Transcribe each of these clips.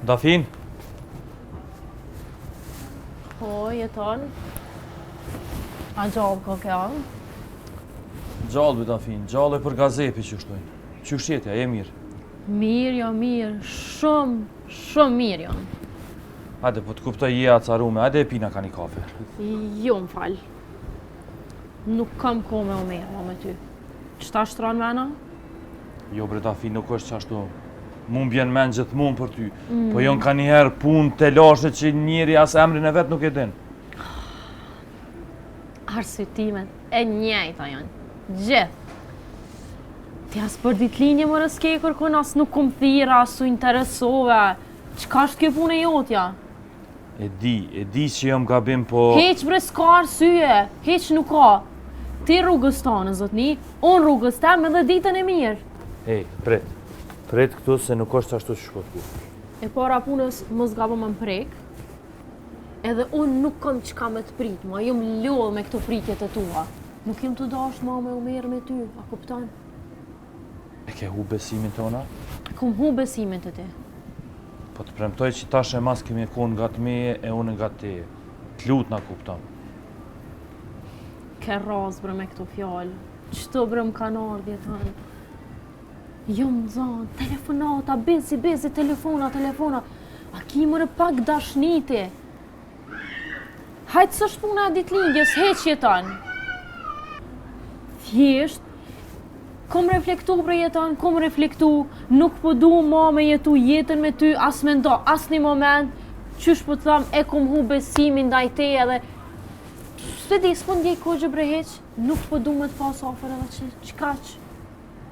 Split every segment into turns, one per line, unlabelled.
Dafin?
Po, jeton. A gjallë ka kjo?
Gjallë, Dafin, gjallë e për gazepi që shtojnë. Që shjetja, e mirë?
Mirë, jo mirë. Shumë mirë, jo.
Hajde, po të kuptoj je acarume, hajde e pina ka një kafe.
Jo, më falë. Nuk kam kohë me Omer, me ty. Qëta shtron mena?
Jo, bre, Dafin, nuk është qashtu. Mu m'bjen men gjithmonë për ty. Po jon ka njëherë punë të lashe që njëri as emrin e vetë nuk e din.
Arsutimet e njejta janë. Gjithë. Ti as për ditlinje më rëske kërkon, as nuk kom thira, as u interesove. Qka është kjo punë e jotja?
E di që jam gabim, po...
Heq bre, s'ka arsye, heq nuk ka. Ti rrugës tonë, zotni, unë rrugës tem edhe ditën e mirë.
Ej, pret këtu se nuk është ashtu që shkot ku.
E para punës mos gabo më prek, edhe unë nuk kam qka me të prit, ma jëm lodh me këto pritjet e tua. Nuk jem të dash ma me Omer me ty, a kupton?
E ke hu besimin të ona?
Kom hu besimin të ti.
Po të premtoj që tash e mas kemi konë nga të meje e unë nga teje. Të lut na kupton.
Ke raz bre me këto fjallë. Qëto bre më kanë ardhje të hanë. Jo më zonë, telefonata, bezi, telefona. A ki mërë pak dashniti. Hajtë së shpuna e ditlindjes, heq jeton. Thjesht, kom reflektu bre jeton, nuk po du ma me jetu jetën me ty, as me ndo, as një moment, qysh po të tham, e kom hu besimin ndaj te edhe, se di, s'po ndjej kogje bre heq, nuk po du me të pas afer edhe qkaq.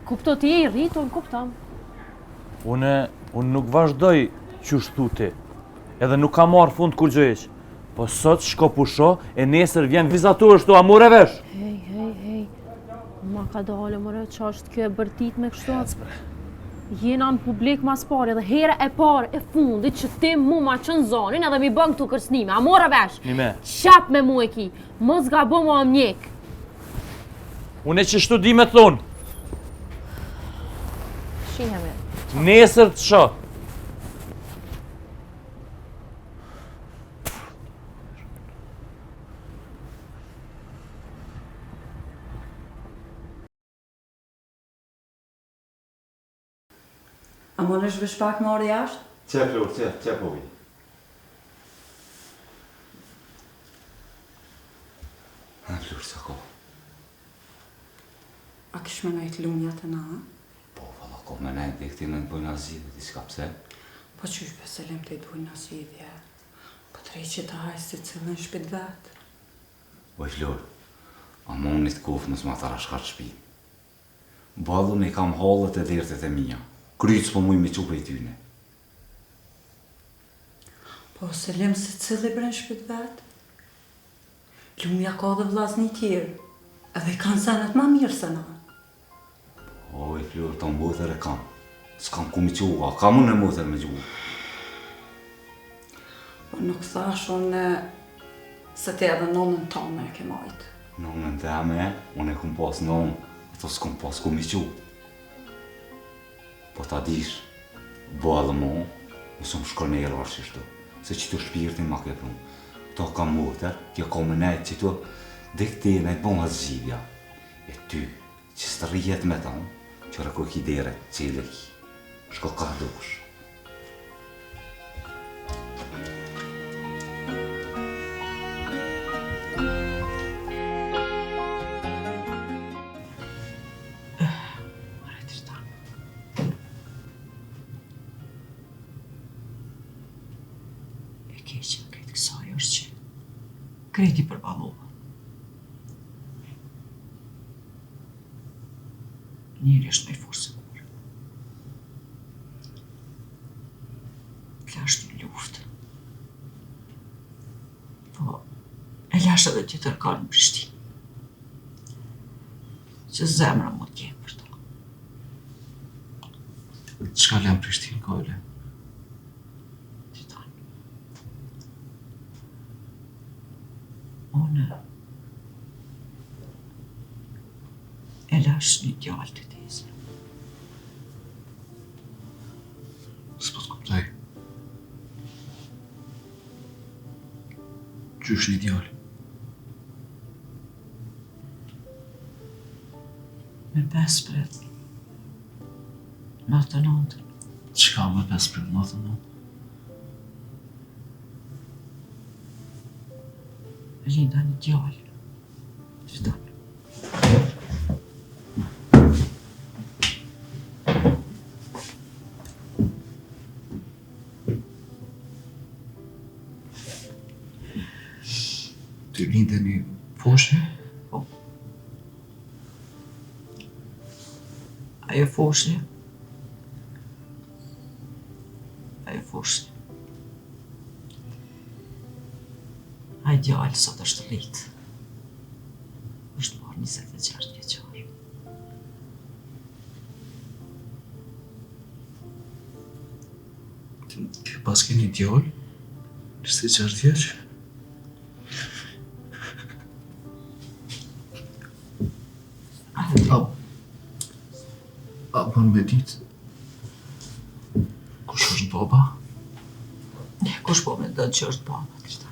Kupto ti e i rritur, kuptam.
Unë nuk vazhdoj qysh thu ti, edhe nuk ka marrë fund kur gjëheq. Po sot shko pusho, e nesër vjen vizatur shtu, a more vesh?
Hej, ma ka dalë mëre që është kjo e bërtit me kështu atë. Jena në publik mas pare dhe here e pare e fundit që ti mu ma qënë zonin edhe mi bën këtu kërsnime, a more vesh?
Nime.
Qap me mu e ki, mos ga bo ma mjek.
Unë e që shtu di me thonë.
Shihemi.
Nesër të shë.
A më nësh vesh pak me orë jashtë?
Qe, Flor, qe po vi. Ha, Flor, sa ko?
A kish me najtë lunja të na?
Po, valla, ko me najtë dhe këti në bojnë azidhe, di s'ka pse?
Po qysh beselim të i dujnë azidhje? Po të rej që të hajë si cilën shpit vetë?
Oj, Flor, a më unë të kofë nësë ma të rashkat shpi. Balun e kam halët e dhertet e mija. Krycë po muj me qupe i tyne.
Po, selim se cili bre në shpit vetë? Lumja ka dhe vlazni tjerë, edhe i kanë senet ma mirë se na.
Oj, Flor, të mbotër e kam. S'kam ku mi qua, kam unë e mbotër me gjuhë.
Po nuk thash unë se te edhe nonën tonë e ke majtë.
Nonën të eme, unë e kum pas nonë, ato s'kum pas ku mi quë. Po ta dish, bëllë mo, nësë më shko në e rarë qështu, se që të shpirtin ma ke prunë. To ka motër, kjo ka më nejtë që tu, dhe këti nejtë bon atë zhivja. E ty, që së të rrijet me tonë, që rëko ki dere cilë ki, shko ka dush.
Keqen këtë kësaj është që kreti përballova. Njëri është me i forë sigur. Të lash një luftë. Po, e lash edhe që tërkar në Prishtinë. Që zemra më t'je për to.
Qka le në Prishtinë, Kojle?
Unë e lash një djallë të tezë.
S'po t'kuptoj.
Qysh një djallë?
Me 5 pret. Natën nëntën.
Qka me 5 pret natën nëntën?
Linda një djallë. Qëtë?
Ty linde një foshë?
Po. Ajo foshë. Ajo foshë. Ai djallë sot është rritë. Është marrë 26 vjeqar.
Ti pas ke një djallë? 26 vjeç? A bën me ditë? Kush është baba?
Kush po me ndënë që është baba, Krishta?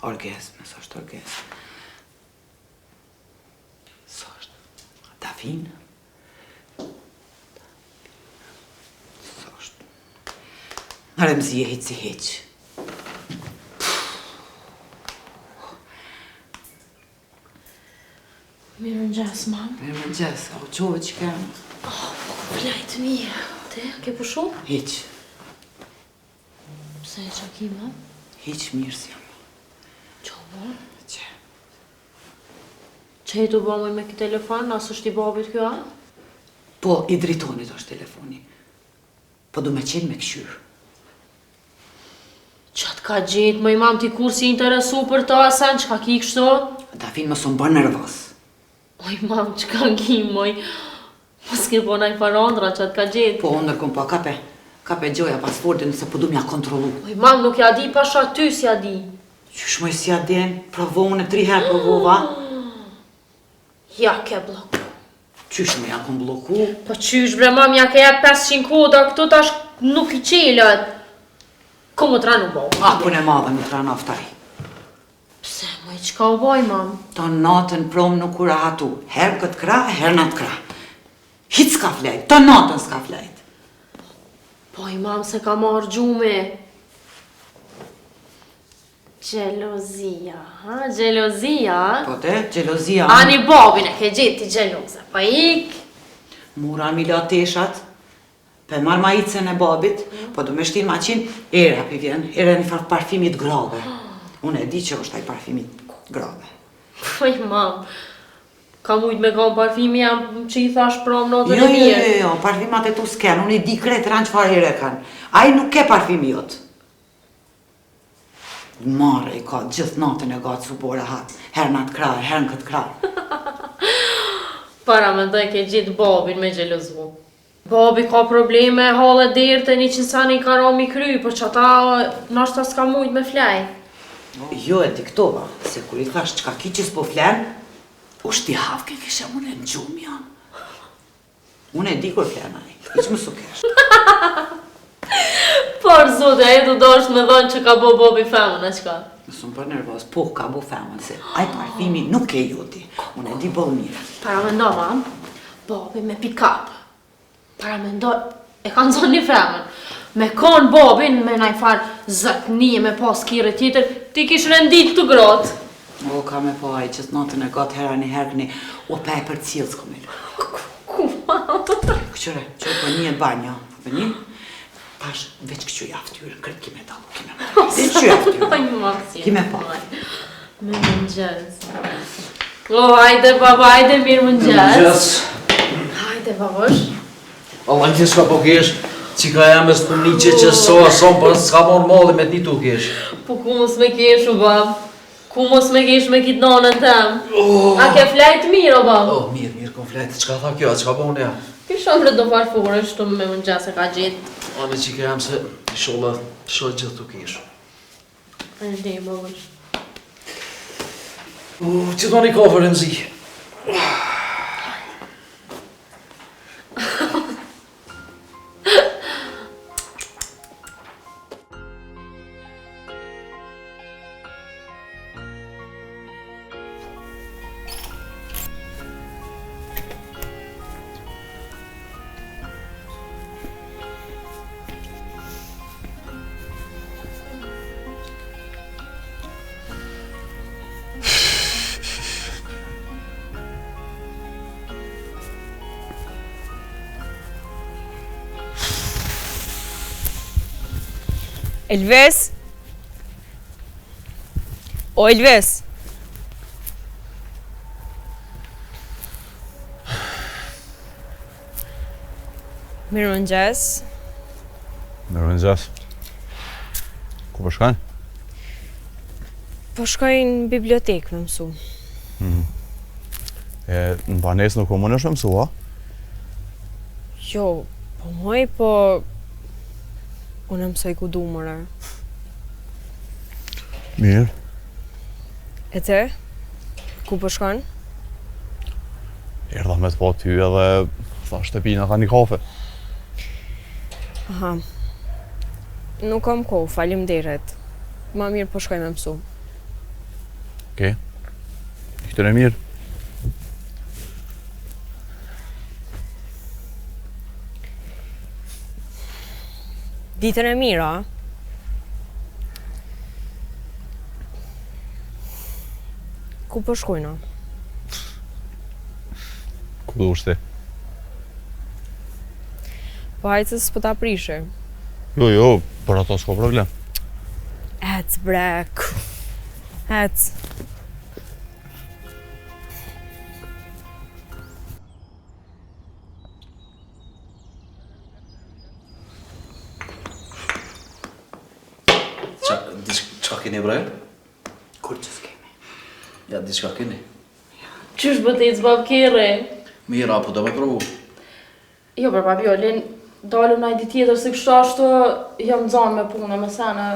Orgazme, s'është orgazme. S'është. Davin? S'është. Remzije hiç si hiç.
Mirëmëngjes, mam.
Mirëmëngjes, o qove që kam?
Flajt mirë. Te, ke pushu?
Hiç.
Pse e qa ki, mam?
Hiç mirë si jam.
Qa bo?
Që?
Që e tu bo me ki telefon, asë është i babit kjo, a?
Po, i dritonit është telefoni. Po du me qenë me këshyrë.
Qatë ka gjetë, më i mam ti kur si interesu për ta, sen që ka ki kështu?
Davin më son bërë nervos.
Oj, mam, që ka ki, moj? Mos ke po naj farandra, qatë ka gjetë.
Po, ndërkom, po, kape gjoja pasportin nëse po du m'ja kontrolu.
Oj, mam, nuk ja di pasha ty si ja di.
Qysh moj si ja den, provone 3 herë provova.
Ja ke bloku.
Qysh me ja kom bloku?
Po qysh bre, mam, ja ke jetë 500 koda, këtu tash nuk i qelët. Ko më tranu bo?
Apun e madhe më tra naftaj.
Pse, moj, qka u boj, mam?
Ta natën prom nuk ura hatu. Herë këtë kra, herë natë kra. Hitë s'ka flejt, ta natën s'ka flejt.
Po i mam se ka marrë gjume. Gjelozia, ha? Gjelozia?
Po te, gjelozia.
Ani babin e ke gjeti gjeloza, pa ik.
Mura mi la teshat, pe marr maicën e babit, po du me shtin maqin, era pi vjen, era një farë parfimit grave. Unë e di që është ai parfimit grave.
Po i mam, ka mujt me kam parfimi jam që i thash prom notën
Jo,
e
jo,
mirë.
jo, parfimat e tu s'ken, unë i di kretë ranë që farë ere kanë. Ai nuk ke parfimi jot. Marre i ka gjithë natën e gatë su bore hatë, herë natë kraj, herë në këtë kraj.
Para me ndoj ke gjithë babin me gjelozu. Babi ka probleme, halë derë të 100 sani i ka rami kry, për që ata nashta s'ka mujt me flej.
Jo e diktova, se kur i thash qka ki që s'po flen, u shti havke kishe unë e në gjumë janë. Unë e di kur flen ai, i që më su kesh.
Por zote, e du dosh me dhonë që ka bo babi femën, a qka?
Mësë më për nervoz, po ka bu femën, se ai parfimi nuk ke juti, unë e di bëllë mirë.
Para me ndo, mam, babi me pick-up. Para me ndo, e kanë zonë një femën. Me konë babin, me najfar zëtnije me pas kire tjetër, ti kish rendit të grotë.
O, ka me po ai, gjithë natën e gatë hera një herë këni, o pe e për cilë s'ko me lë.
Ku, mam?
Qëre për një e banjo, për një, tash veç këqy aftyrën, kërët kime dalu, kime marrë. Veç këqy aftyrën.
Oj, mam, si.
Kime pa.
Me mëngjes. O, hajde, baba, hajde, mirë mëngjes. Hajde, babosh.
Allah në s'ka po kesh, qika jamës të një që son, për s'ka morë modhe me t'ni tu kesh.
Po ku mos me kesh, o bab? Ku mos me kesh me kitë nanën tem? A ke flajt mirë, o bab?
Oh, mirë, kom flejtë, qka tha kjo, qka po unë ja?
Kisha mre do farfore, shtu me mëngjes e ka gjithë.
Ane qika jam se sholla gjithë tu kesh.
E ndi, babosh.
Që do një kofër e mzi.
Elves? O Elves? Mirë mëngjes.
Mirë mëngjes. Ku po shkojnë?
Po shkoj në bibliotekë me mësu.
E, në banesë nuk po më nëshme mësu, a?
Jo, po moj, po... Unë mësoj ku du mëra.
Mirë.
E te? Ku po shkon?
Erdha me të po ty edhe tha shtepina ka një kafe.
Aha. Nuk kam kohë, faleminderit. Ma mirë po shkoj me mësu.
Okej. Këtë në mirë.
Ditën e mirë, a? Ku po shkojna?
Ku du shti?
Po hajtë se s'po ta prishe.
Jo, për ato s'ko problem.
Ec, brek. Ec.
Qa keni bre?
Kur që s'kemi.
Ja, di qka keni.
Qysh bëtec, bab, kere?
Mira, po do me provu.
Jo, për papiolin, dalëm najdi tjetër se kështu ashtu jam zonë me punë, me sene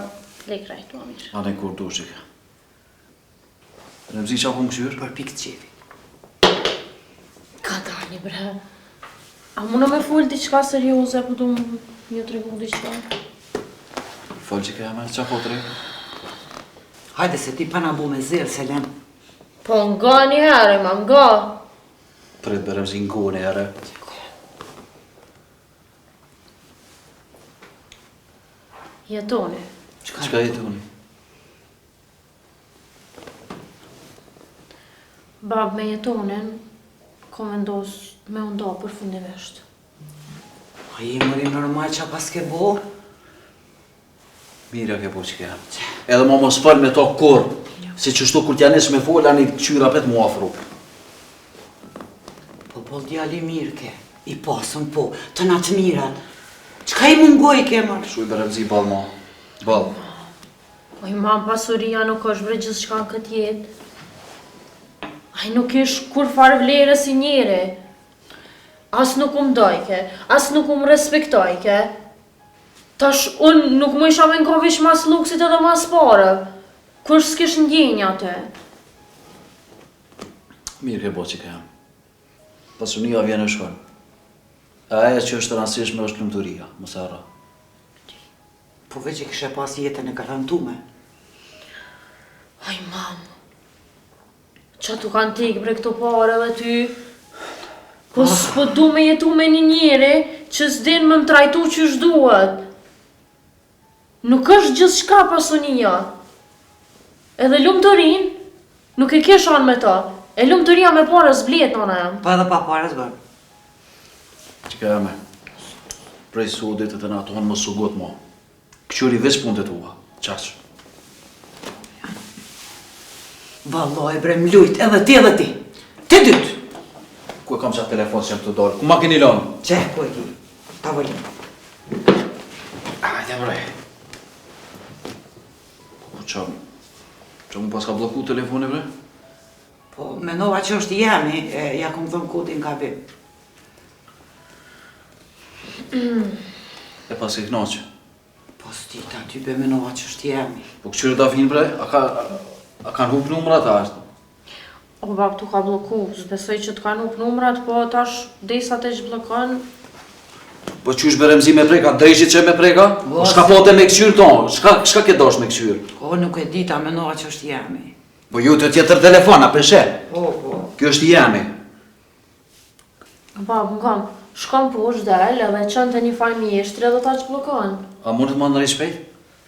lek rejtu, amir.
Ane kur du shika. Remzi qa po më këshyr?
Për pikë qefi.
Ka dani, bre. A muna me full diqka serioze, po du një tregu diqka?
Fol që ka me qa po të rejë.
Hajde se ti pana bu me zirë, Selen.
Po nga një herë, ma nga.
Prit be Remzi në gune ere.
Jetoni.
Çka jetoni?
Bab me jetonin, ko vendos me unda përfundimisht.
A je mëri normal që pas ke bo?
Mira ke po që ke. Edhe ma mos fal me to kur. Se qështu kur t'ja nis me fola një qyra pet mu afru.
Po djali mirë ke, i pasën po, të natë mirat. Qka i mungoj ke mërë?
Shu i beremzi bal ma. Bal.
Oj, mam, pasuria nuk është bre gjithë shka në këtë jetë. Aj nuk ish kur farë vlerë si njeri. As nuk dojke, as nuk respektojke. Tash unë nuk më isha me nga vish mas luksit edhe mas pare. Kur s'kish ndjenja atë.
Mirë ke po që ke. Pasunia vjen e shkon. Aja që është rëndësishme është lumturia, mos e harro.
Po veç e kishe pas jetën e garantume.
Aj, mam. Qa tu kanë tekë bre këto pare dhe ty? Po s'po du me jetu me një njeri që s'din me më trajtu që shduhet. Nuk është gjithë shka pasunia. Edhe lumëturin nuk e kesh anë me ta. E lumëturia me pare s'blet, nana jam.
Pa edhe pa pare s'bërë.
Që ka me. Prej sudit e të në atonë më sugot mo. Këqyri veç punë të tua. Qaq.
Valloj bre mlujt, edhe ti. Ti dytë.
Ku e kam qatë telefon që jem të dorë? Ku ma keni lonë?
Qe, ku e ki? Tavolin.
Ajde bre. Qa mu pas ka bloku telefoni bre?
Po, menova që është jemi, ja kom dhëmë kodin ka bim.
E pas e knaqë.
Po, stita, ty be menova që është jemi.
Po këqyri ta finë bre? A kanë hup numrat a është?
O, bab, tu ka bloku, s'besoj që t'kanë up numrat, po tash desa të zhblokon.
Po qysh beremzi me preka, drejshit që me preka? Shka pote me këqyrë tonë, shka ke dosh me këqyrë?
O, nuk e dita, menova që është jemi.
Po ju të tjetër telefon, a peshe?
Po.
Kjo është jemi.
Bab, m'kam, shkam posh del edhe qënë të një fal mjeshtri edhe ta zhblokon.
A mund të më ndëri shpejt?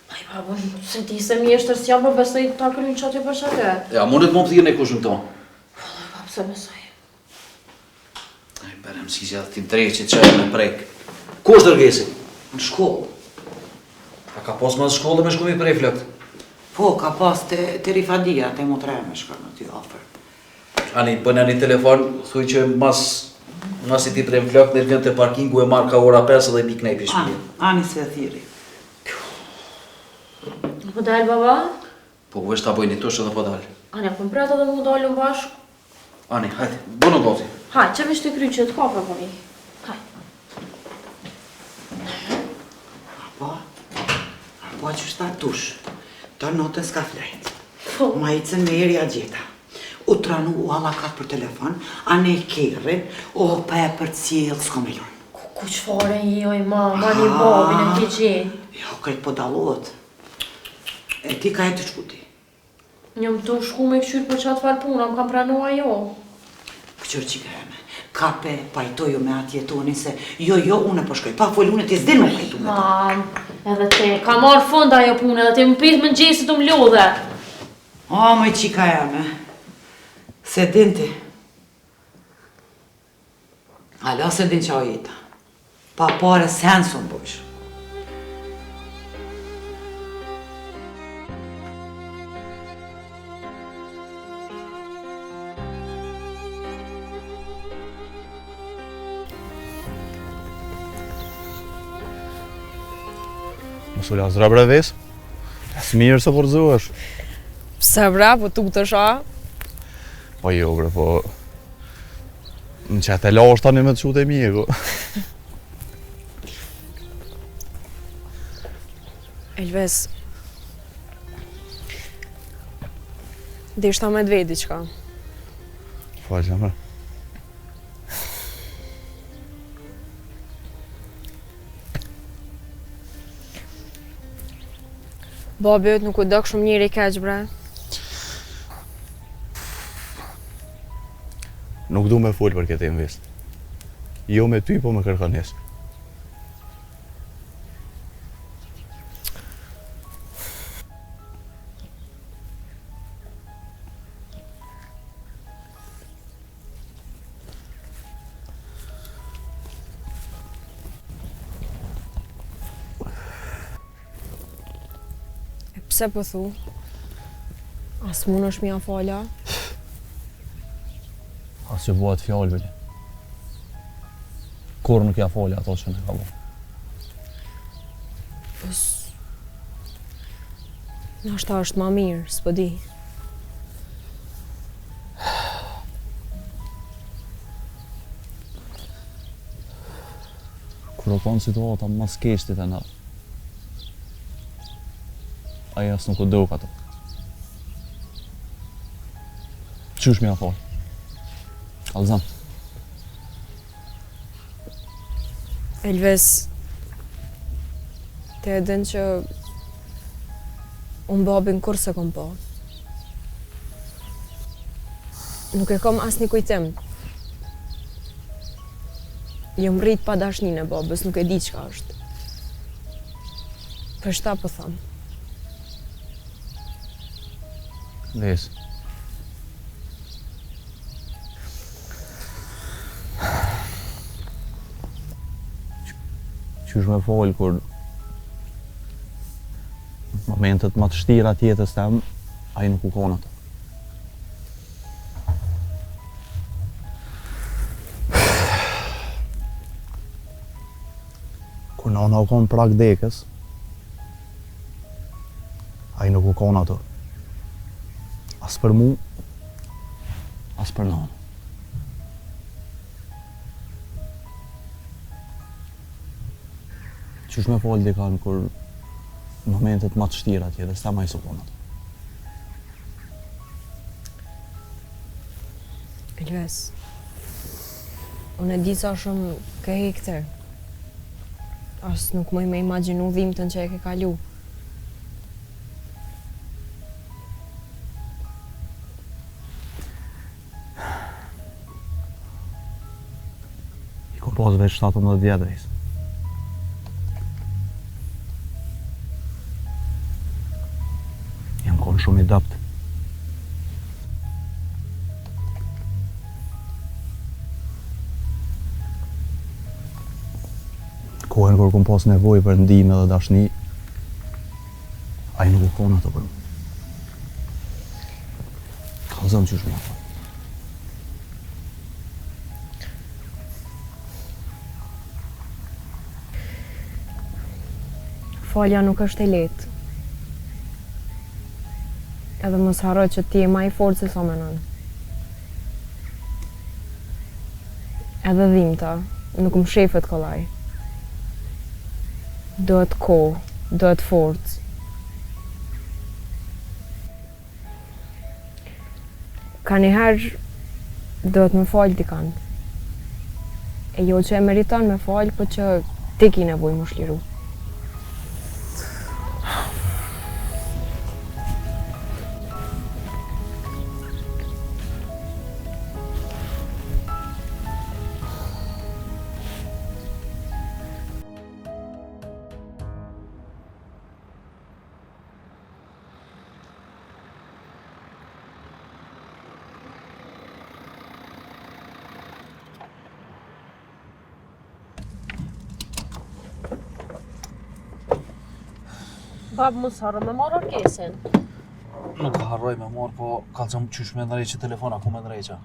Aj, bab, unë se ti se mjeshtër s'jam, po besoj ta kryin qatë për shake.
E a mund të më pëthirë në kushën tonë?
Bab, se besoj.
Aj, beremzi që atë ti drejshit që e me prek. Ku është dërgesi?
Në shkollë.
A ka pos mas shkollë me shku mi prej flëkt?
Po, ka pas të rifadia, të motreme shka në ty afer.
Ani, bënë një telefon, thuj që mas i ti prej flëkt, në vjen të parkingu e marrë ka ora 5 dhe i bik nejpi shpijë.
Ani se thiri.
Po del, baba?
Po, ku është ta bëjnë i tush edhe po dalë.
Anja, po m'pret edhe mu dalë në bashkë.
Ani, hajde, bënë goti.
Haj, që vish të kry që të kafe po mi. Haj.
Po që është ta tush, ta notën s'ka flejt.
Po.
Ma i cën me erja gjeta. U tranu u alakat për telefon, a ne i kerrin, o pa e për cilë s'ko me lorë.
Ku qëfare i oj ma një babin e ke gjenë.
Jo, këtë po dalot. E ti ka e të shkuti.
Njëm të shku me këshyrë për qatë farë puna, më kam pranua jo.
Këqër që kërëme, kape pajtoju me atë jetonin se jo, unë e përshkoj, pa folë unë e ti s'din me pajtu me ta.
Mam, edhe te, ka marrë fund ajo punë edhe te më pitë më ngjesit më lodhe.
O, mëj qika jame, se din ti. Ala se din qa o jeta. Pa pare sen së më bëjsh.
Mos u la zra bre ves. S'mirë se forzohesh.
Pse bra, po tu të sha?
Po jo bre, po... Në që e lash tani me të qute mjeku.
Elves... Deshta me të vedi qka.
Falja bre.
Babi jëtë nuk u dëk shumë njëri keq, bre.
Nuk du me full për këtë invest. Jo me ty, po me kërkanes.
Pse po thu? As mund është mja fala?
As që bëhet fjallë, Vili. Kur nuk ja foli ato që ne ka bo.
Nashta është ma mirë, s'po di.
Kur o konë situata mas keshtit e na, aja as nuk u duk ato. Qysh mi ja foli? Kalzam.
Elves, te e din që unë babin kur se kom pa. Nuk e kom as një kujtim. Jom rrit pa dashnin e babës, nuk e di çka është. Për shta po tham.
Ves. Qysh me folë kur momentet më të shtira të jetës tem, ai nuk u kon ato. Kur nona u kon prag dekës, ai nuk u kon ato. As për mu, as për nona. Qysh me folë dikan kur momentet më të shtira të jetës, ta ma i sukon ato.
Elves, unë e di sa shumë ke hekter. As nuk mëj me imaginu dhimtën që e ke kalu.
I kom pas veç 17 vjetëris. Jam kon shumë i dapt. Kohën kur kom pas nevojë për ndihmë dhe dashni, ai nuk u kon ato për mua. Kallzon qysh më ato.
Falja nuk është e lehtë. Edhe mos harro që ti je ma i fortë se sa menon. Edhe dhimbta, nuk më shefet kollaj. Dohet kohë, dohet forcë. Ka njëherë dohet me falë dikan. E jo që e meriton me falë, po që ti ki nevojë më shliru.
Bab, mos harro me marrë orkesin.
Nuk harroj me marrë, po kalzëm qysh me ndrejqë telefona, ku me ndrejqë?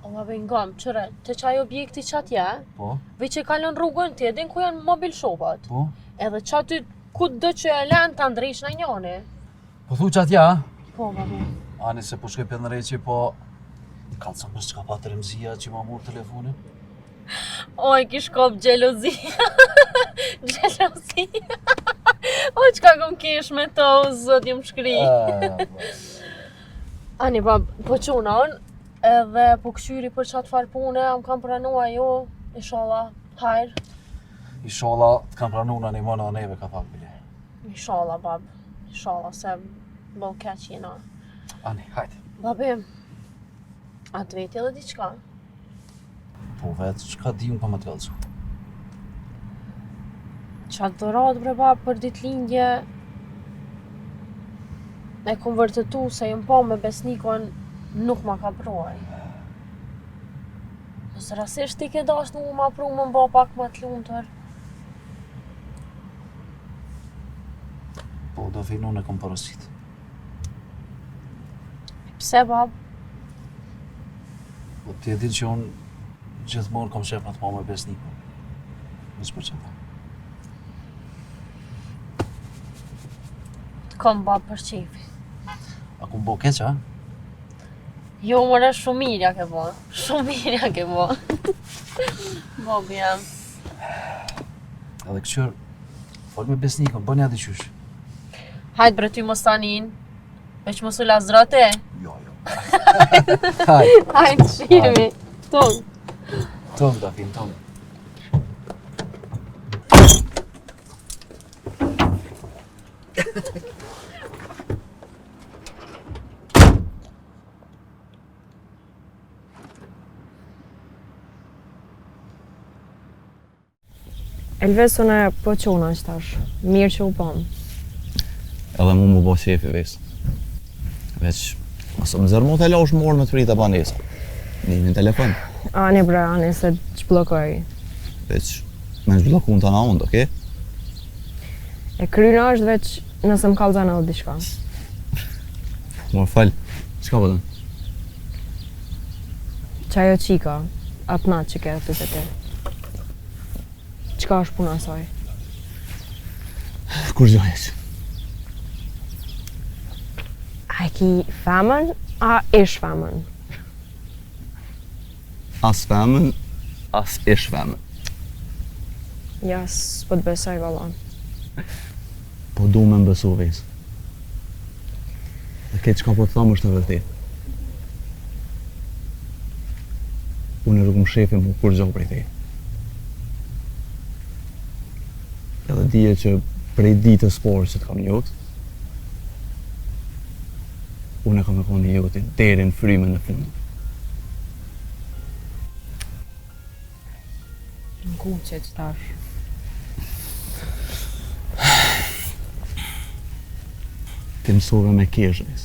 O, ma ngam, qëre, të qaj objekti që atje,
Po?
veç e kalon rrugën ti, edhin ku janë mobil shopat.
Po?
Edhe që aty ku dë që e len të ndrejsh në njani.
Po thu që atja?
Po, babu.
Ani se po shkoj për ndrejqë, po... Kalzëm është ka pa të remzia që ma murë telefonin?
Oj, kish kop gjelozi. Gjelozi. O, qka kom kesh me to, zot jem shkri. Ani, bab, po qunon, edhe po këshyri për qatë farë pune, am kam pranua jo, inshallah, hajrë.
Inshallah, të kam pranu në një mënë dhe neve ka thak, bile.
Inshallah, bab, inshallah, se bëll keq jena.
Ani, hajde.
Babi, a të veti edhe diqka?
Po vetë, që ka di unë pa më të kalzu?
Qatë dorat, bre bab, për ditëlindje, e kom vërtetu se jëm pa me besnikon nuk ma ka pruaj. Nësë rasisht ti ke dash nuk ma pru më mba pak ma të lumëtër.
Po, do finu në kom përësit.
Pse, bab?
Po ti e di që unë gjithmonë kom shef në të me besnikun. Nësë për që ta.
Të kom bab për qifi.
A ku m'bo keq, a?
Jo, mëre shumë mirë ja ke bo. Shumë mirë ja ke bo. Bab jam.
Edhe këqyr, fol me besnikun, bëni ati qysh.
Hajt bre ty mos tanin. Veç mos u lazdrate.
Jo. Hajt.
Hajt shihemi. Tong.
Tong, Dafin, tong.
Elves unë po qona që tash, mirë që u pom.
Edhe mu bo shefi ves. Veç, ose më zërmo të lash morë me të frita banesa. Nimi në telefon.
Ani bre, ani se që blokoj.
Veç, me në zblokun të na undë, oke?
E kryna është veç nëse më kallëzan edhe diçka.
Morë falë, qka pëtën?
Qajo qika, atë natë që ke aty të ti. Qka është puna saj?
Kur gjohesh?
A ki femën, a ish femën?
As femën, as ish femën.
Ja, s'po të besoj valla.
Po du me mbësu ves. Dhe ke qka po të thamë është të vërtet. Unë e rëgum shefi mu kur gjohë prej te. Edhe dije që prej ditës porë që të kam njotë, unë e kam e koni jotin deri në frymën e fundit.
Në ku që tash.
Ti mësove me keshës.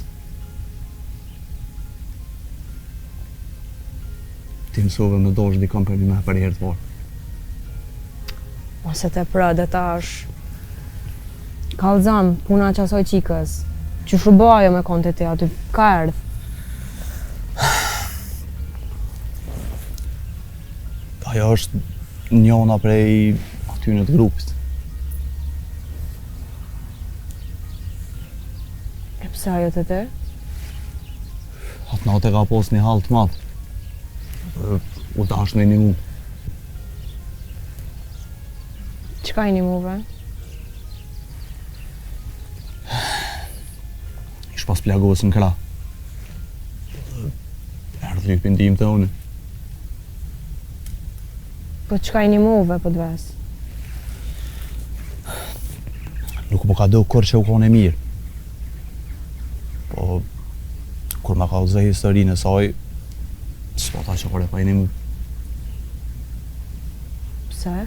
Ti mësove me dosh dikon për një me për herë të vorë.
Ose të prë tash. Kallëzam, puna që asoj qikës. Që shubajo me konte ti aty, ka erdh.
Ajo është njona prej atyne të grupit.
E pse ajo të të?
Atë natë e ka pos një hall të madh. U dash në një mu.
Qka i një muve?
Ish pas plagos në kra. Erdhë lypin tim të unë.
Po qka i një muve për të ves?
Nuk po ka do kur që u kone mirë. Po, kur ma ka udhëzë historinë e saj, s'po ta që kore pa i një mu.
Pse?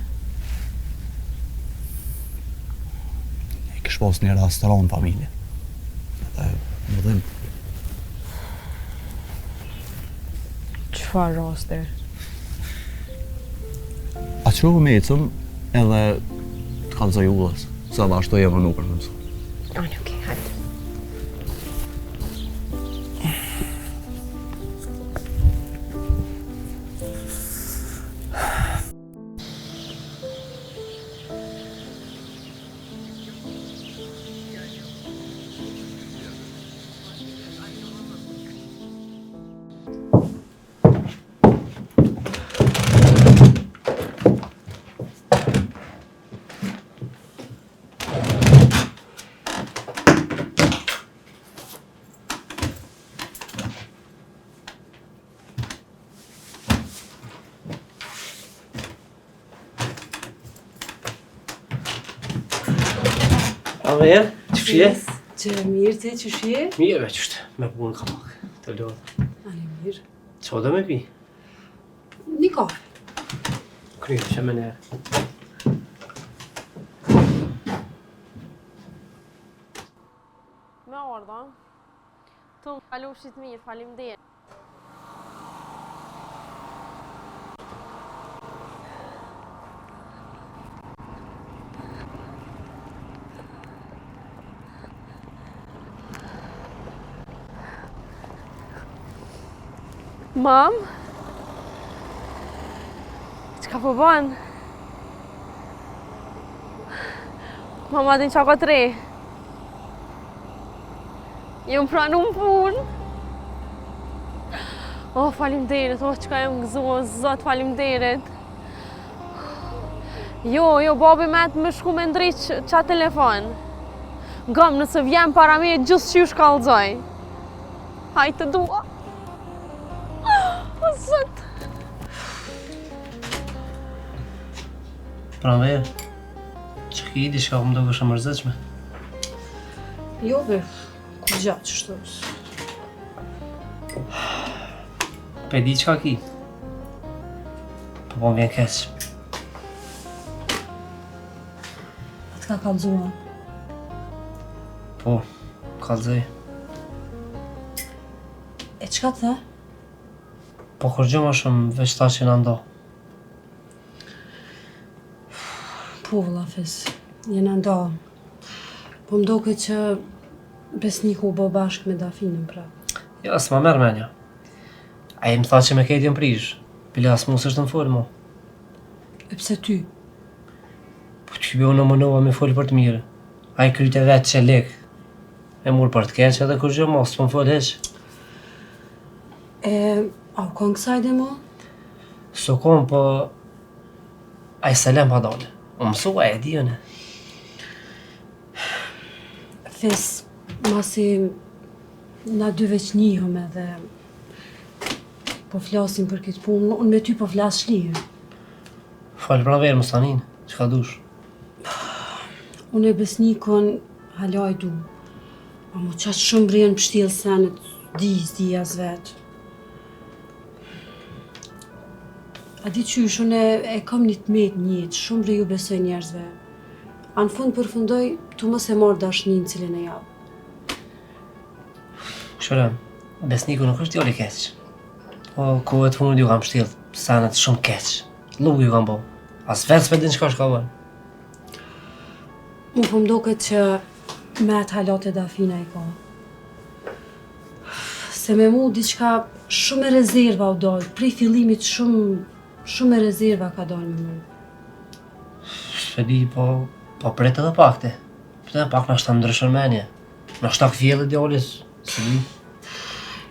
Kish pas një restoran familje. Edhe më dhim.
Qfar raste?
A që me ecëm edhe të kalzoj ullës, sa dhe ashtu jema nuk në mësu.
Ani, okej, hajtë.
A verë, që fshje?
Që mirë ti që shje?
Mirë veç është, me punë ka pak, të lodhë.
Ani mirë.
Qa do me pi?
Një kafe.
Kryë, që me nërë.
Me orda. Tu më falushit mirë, falim dhe. Mam? Qka po bën? Mama din qa ka 3. Jëm pranu më punë. Oh, faleminderit, qka jem gëzu, zot, faleminderit. Jo, babi me më shku me ndriq qa telefon. Gëm, nëse vjen para me, gjusë që ju shkallëzoj. Hajtë të dua. O, zot.
Pranver, që ki di shka më do kështë mërzëqme?
Jo, be, ku gjatë që shtos.
Pe di qka ki? Po më vjen keq.
Atë ka kallëzua.
Po, kallëzoj.
E qka të tha?
Po kur gjë më shumë veç ta që në ndo.
Po, vëlla Fes, jena nda. Po më doke që Besniku u bë bashkë me Dafinën pra.
Ja, s'ma merë menja. A i më tha që me kejt jëm prish. Pile as mu s'është në folë mu.
E pse ty?
Po ty bjo në mënova me folë për të mirë. A i kryte vetë që lek. E murë për të keq edhe kur gjë mos, s'po më folë heq.
A u konë kësaj dhe mo?
So kom, po... A i selem pa dole. O mësua e di jëne.
Fes, masi na dy veç njihëm edhe po flasim për këtë punë, unë me ty po flas shlirë.
Falë pra verë, Mustanin, që ka dush?
Unë e Besnikon halaj du. A mu qatë shumë rrjenë pështilë senet, di as vetë. A di qysh, unë e kam një të metë njëtë, shumë rrë ju besoj njerëzve. A në fund përfundoj, tu mos e marrë dashnin cilin e javë.
Shërëm, Besniku nuk është djali keq. O, kohët fundit ju kam shtilë, senet shumë keq. Lugu ju kam bo. As vetë s'pedin qka shka bërë.
Mu po mdoket që me atë halat e Dafina i ka. Se me mu diçka shumë e rezerva u dalë, prej fillimit shumë e rezerva ka dalë me mu.
S'pedi, po pret edhe pakte. Pëtë pak në ashtë të ndryshën menje. Në ashtë të këfjellë djallis, se di.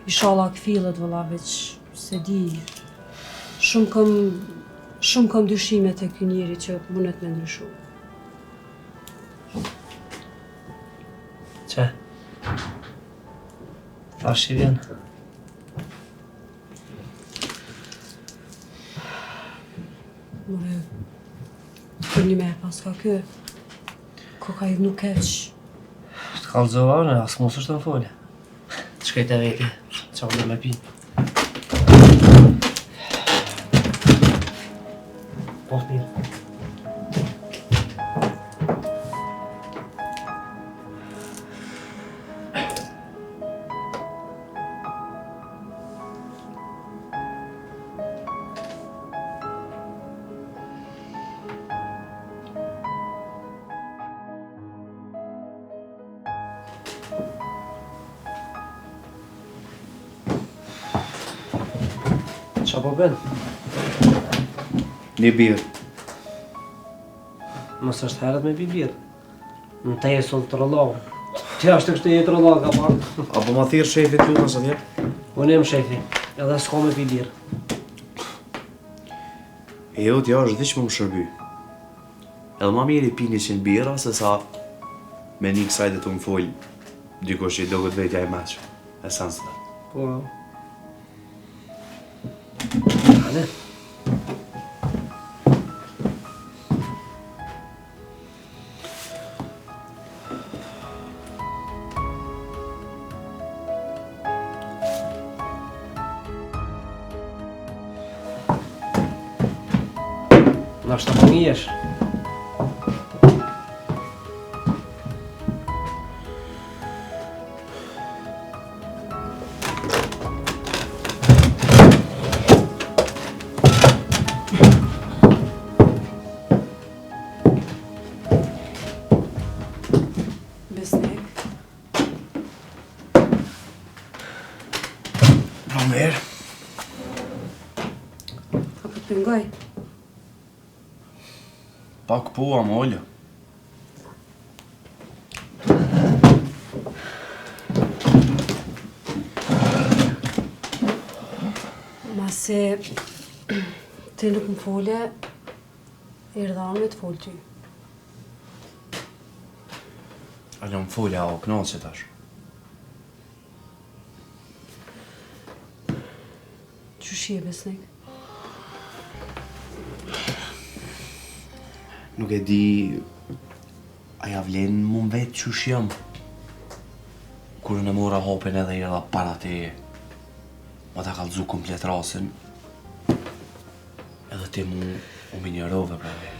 Inshallah këfillet vëlla veç, se di. Shumë kom dyshime të ky njeri që mundet me ndryshu.
Që? Thash që vjen.
More, për një merë pas ka kë, koka i nuk keq.
Të kallëzova, në asë mos është në folje. Të shkejt e veti, që më me pi. Po të mirë. Qa po ben?
Një birë.
Mos është herët me pi birë. Në te e sol të rëllohë. Të ashtë të kështë e të rëllohë ka parë.
Apo ma thirë shefit luta së tjerë?
Unë jem shefi, edhe s'ko me pi birë.
E jo t'ja është dhiq më shërby. Edhe ma mirë i pi 100 bira, se sa me një kësaj dhe të më folj diko që i do këtë vetja e meqë. E sanë së da.
Po... Ale. Nashta po ngijesh.
Besnik.
Pramer.
Tregoj.
Pak po, ama Olja.
Mase ti nuk më fole, erdha me të fol ty.
Olja më folja o knaqe tash.
Qysh je besnik?
Nuk e di... Aja vlen mu më vetë qysh jam. Kur në mora hopin edhe i edhe para teje. Ma ta kalëzu komplet rasin. Edhe ti mu u minjerove pra me.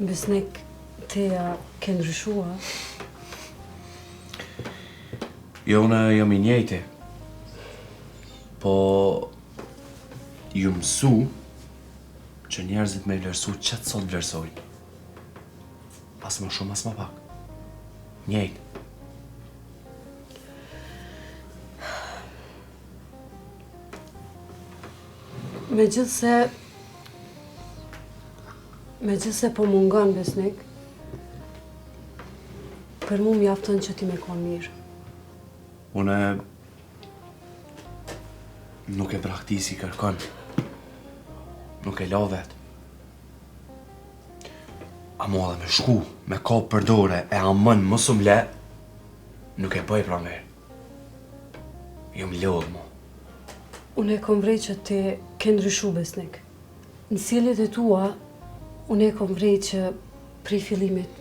Besnik, teja ke ndryshua.
Jo, unë jam i njejti. Po... Ju mësu që njerëzit me vlerësu qëtë sot vlerësojnë. As më shumë, as më pak. Njejt.
Megjithse po mungon besnik, për mu mjafton që ti me kon mirë.
Une... Nuk e praktisi kërkon. Nuk e la vetë. A mua dhe me shku, me kopë për dore, e amën mësum le, nuk e bëj pra me. Jom lodhë mu.
Unë e kom vrej që ti ke ndryshu besnik. Në sjelljet e tua, unë e kom vrej që prej fillimit,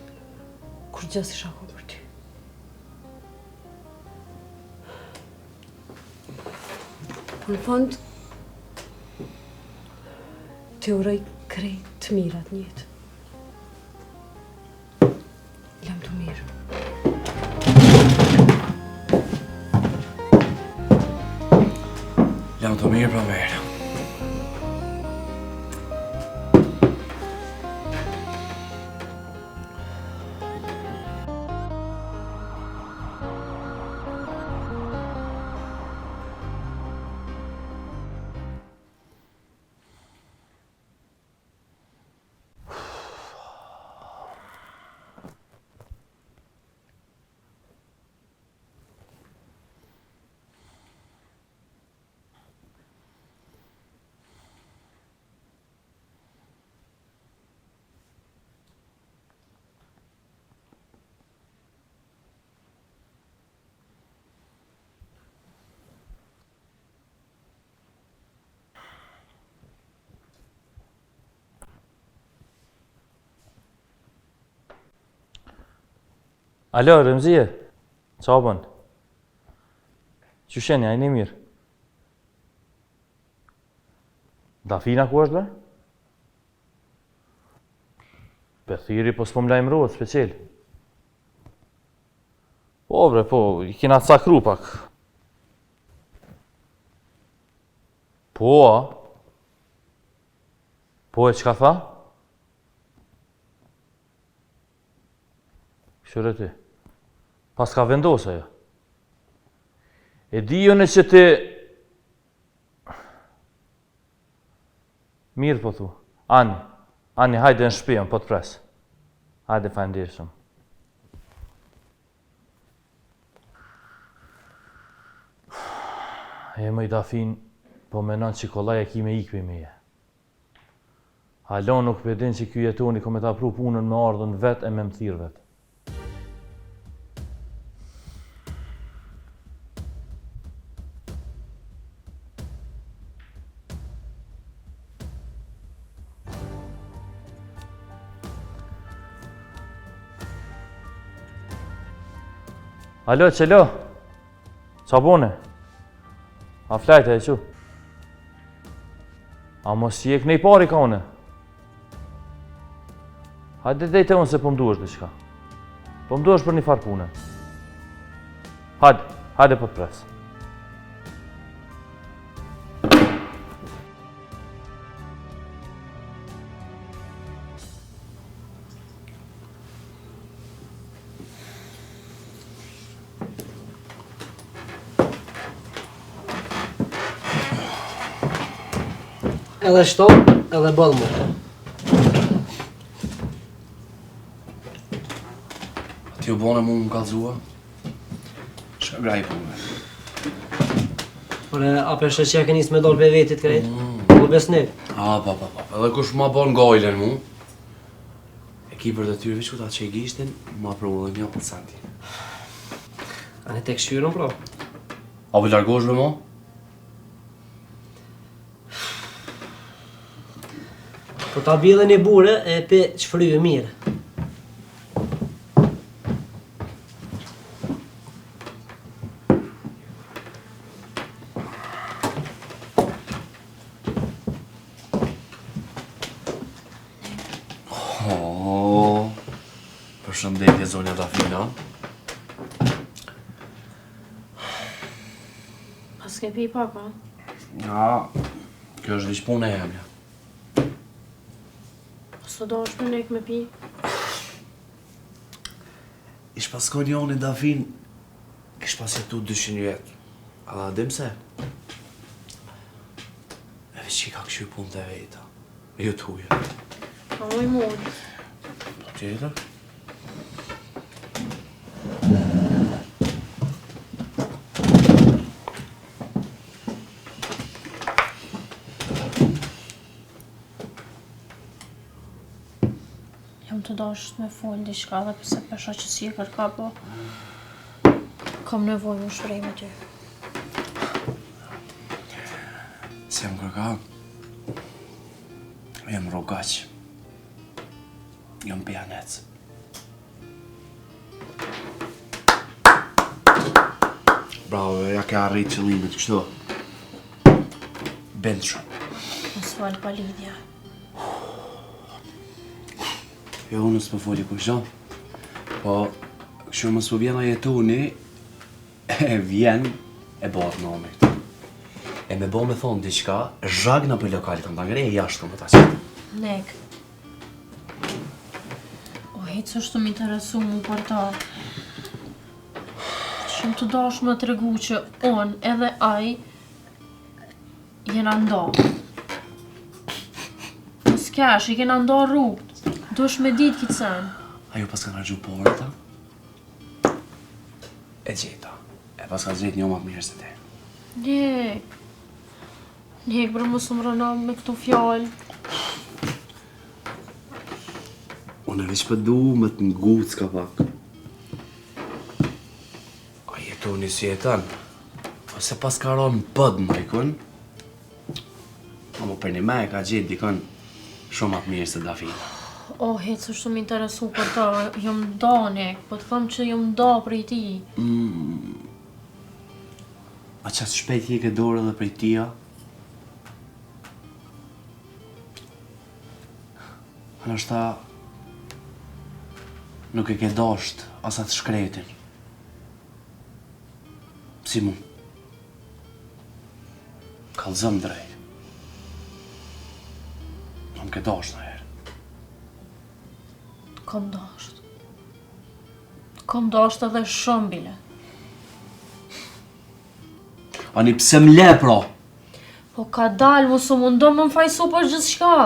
kur gjës isha kom për ty. Në fond, ti uroj krejt të mirat në jetë. Lam të mirë.
Lam të mirë pra merë.
Alo, Remzije, qa bën? Qyshenja, a i një mirë? Dafina ku është, be? Për thiri, po s'po m'lajmë rohet, special. Po, bre, po, i kina të sakru pak. Po, a? Po, e qka tha? Këshure ti. Pas ka vendosa jo. E di jone që ti... Mirë po thu. Ani, hajde në shpion, po të pres. Hajde fajndirë shumë. E më i dafin, po menon që kolaj e ki me ikve me je. Halon nuk përdin që kjo jetoni ko me ta pru punën me ardhën vet e me më thirë vet. Alo, qelo? Qa bone? A flajte e që? A mos si e kënej pari ka une? Hajde dejte unë se po mduesh dhe qka. Po mduesh për një farë pune. Hajde po të pres.
Edhe shto, edhe bëllë mu.
Ti u bone mu më kalzua? Shka graj punë.
Ore, ape shë që e kënis me dollë për vetit krejt? Po besnik.
Pa. Edhe kush ma bon gojlen mu? Ekipër të tyre që ta që i gishtin, ma provu dhe 1%.
Ani tek shyrën, pro?
A për largosh be mo?
Po ta bjellë një bure e pe qëfryjë mire.
Përshëndetje zonja Dafina.
Pas ke pi papa?
Ja, kjo është diç punë e jemja.
Së do është për nek me pi?
Ish pas konjoni Dafin, kish pas jetu 200 vjetë. A da dim se? E veç që i ka këshu punë të veta. E ju t'huja.
A moj mund.
Tjetër?
Jam të dasht me folë diçka dhe pëse pesha që si e kërka, po kam nevojë më shprej me ty.
Se më kërka, jem rogaq, jem pianec. Bravo, ja ke arrit qëllimit kështu. Bënd shumë.
Mos falë pa lidhja.
Jo, unë s'po foli kush gjo. Po, kështu mos po vjen a jetuni, e vjen e bëhet në ome këtu. E me bo me thonë diqka, zhag në për lokalit, më të ngre e jashtu më ta qëtë.
Nek. O, hecë është të më interesu mu për ta. Shumë të dash më të regu që unë edhe aj jena nda. Mos kesh, i kena nda rrugët. Dush me ditë kitë sen.
A ju pas ka nërgju porë ta? E gjeta. E pas ka gjejt një matë mirë se te.
Nek. Nek, bërë mos më rënam me këtu fjallë.
Unë e veç për du me të nguc ka pak. A jetoni si jetan? Ose pas ka ronë pëd më ikon? Amo për një me ka gjejt dikon shumë atë mirë se Dafina.
O, hecë është më interesu për ta, jom da, Nek, po të thëmë që jom da prej ti.
A qatë shpejt je ke dorë edhe prej tia? Nështë nuk e ke dasht asat shkretin. Si mu? Kallëzëm drejt. Nuk ke dasht në herë.
Kom dasht. Kom dasht edhe shumë bile.
Ani pse m'le pra?
Po ka dalë, mu së mundon më fajsu për gjithë shka.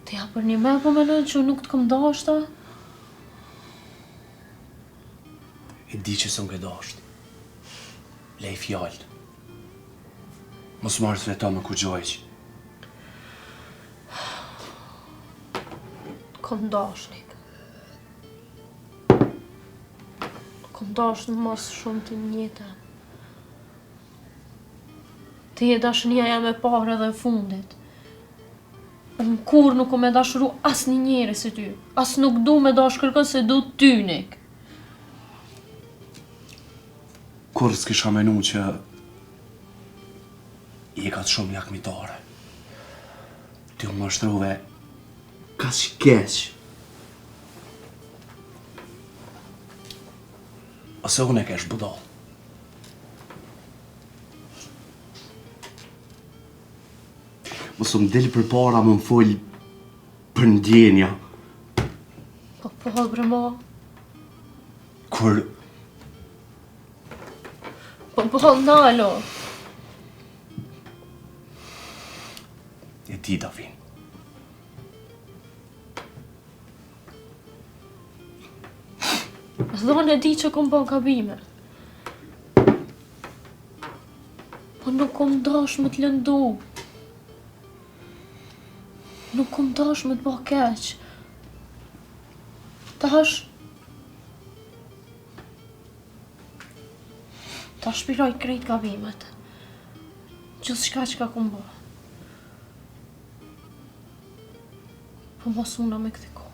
Ti ja për një me po menojnë që nuk të kom dashta?
E di që së m'ke dasht. Lej fjallë. Mos marrë të veto me ku gjojq.
Kom dasht, Nik. Kom dasht në mos shumë të njëta. Ti e dashnia jam e parë dhe fundit. Unë kur nuk o me dashuru as një njeri si ty. As nuk du me dash kërkën se du ty, Nik.
Kur s'kisha menu që i e ka të shumë jakmitare. Ty u më shtruve ka që keq. Ose unë e kesh budal. Mos më del për para më folj për ndjenja.
Po bre mo.
Kur
Po nalo.
E di, Dafin.
Dhon e di që kom bën gabime. Po nuk kom dash me të lëndu. Nuk kom dash me të bë keq. Ta shpiroj krejt gabimet. Gjithçka që ka kom bë. Po mos una me këtë kohë.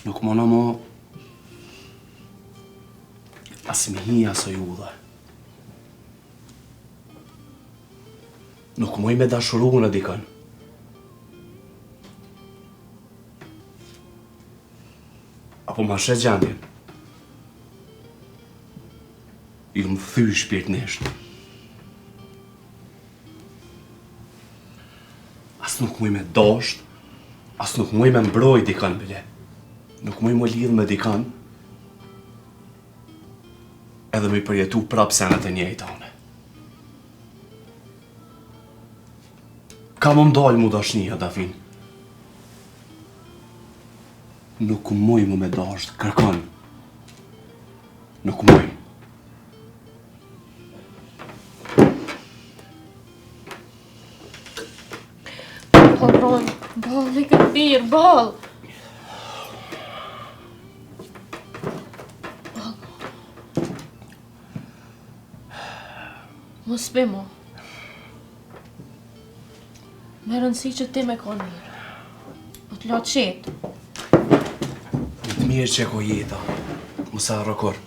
Nuk mona mo as me hi aso judhe. Nuk moj me dashuru në dikën. Apo ma shet gjandjen. Ju më thy shpirtnisht. As nuk moj me dosht, as nuk moj me mbroj dikën bile. Nuk moj më lidh me dikën, edhe me i përjetu prap senet e njejta une. Ka më mdallë mu dashnia, Dafin. Nuk muj mu me dasht, kërkon. Nuk muj.
Ron, ball, i këtë birë, ball. Mos be mo. Me rëndësi që ti me ka mirë. Po t'la qetë.
Të mirë që ko jeta, mësa rëkur.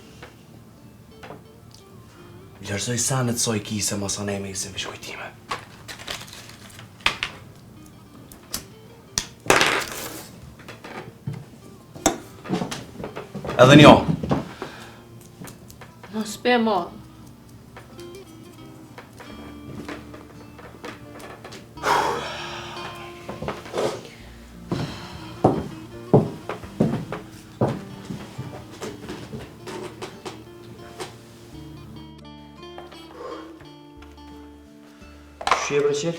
Lërzoj sanet soj kise mësa ne me isim vishkojtime. Edhe njo.
Mos be mo.
Shje bre qel?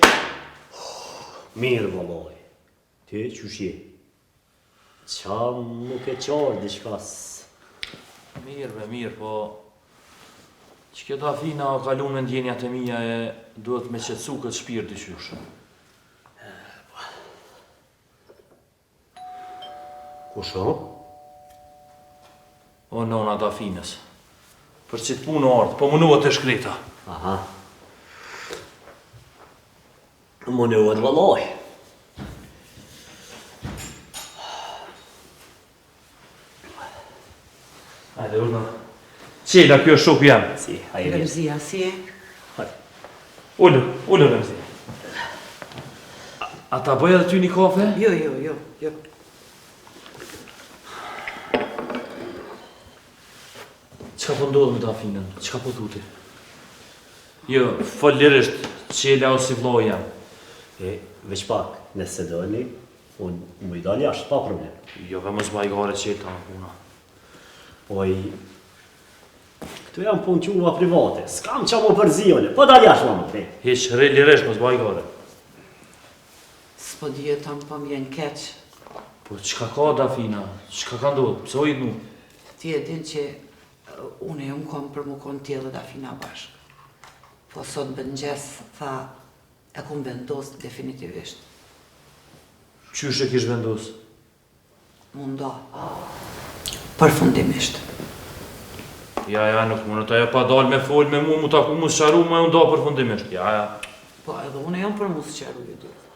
Mirë, vëlloj. Ti që shje? Qa mu ke qarë diçkas?
Mirë, po... Që kjo Dafina o kalun me ndjenjat e mija e duhet me qetsu këtë shpirë të qyshë.
Kusho?
O nona Dafinës. Për që të punë ardhë, po mënuat të shkreta.
Aha. Mënuat vëlloj.
Hajde, urna. Qela, kjo është shok jam.
Si, hajde.
Remzia, si e?
Ullu, Remzia. A ta bëj edhe ty një kafe?
Jo.
Qka po ndodhë me Dafinën? Qka po tuti? Jo, fallirisht, qela o si vloj jam.
Veç pak, nëse doni, unë mu i dal jashtë, pa problem.
Jo, ve mos bajgare qelë ta në puna.
Oj, këtu jam punë quva private, s'kam qa mu përzijone, po dal jashtë ma më të.
Hiq, lirisht mos bajgare.
S'po dhije ta më po m'jen keq.
Po, qka ka Dafina? Qka ka ndodhë? Pse o i dnu?
Ti e din që unë e unë kom për mu konë tjellë Dafina bashkë. Po sot bëngjes, tha, e kom vendosë definitivisht.
Qysh e kish vendosë?
Mundo. Përfundimisht.
Ja, nuk më në të e pa dal me fol me mu taku mu sharu me unë da përfundimisht. Ja.
Po, edhe unë e jam për mu së qaru ju duhet.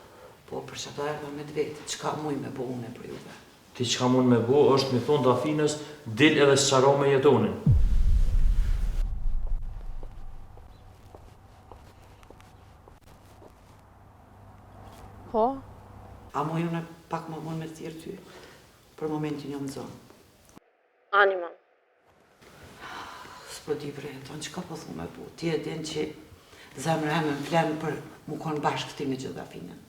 Po, për që ta e me të vetë, qka muj me bo une për juve?
Ti qka mund me bo është mi thonë Dafinës, dil edhe së qaro me jetonin.
Po?
A muj une pak më mund me të tjerë ty? Për momentin jam në zonë.
Anima.
S'po di bre, tonë qka po thu me bu? Ti e din që zemrë e me më flenë për mu konë bashkë ti me gjithë Dafinën.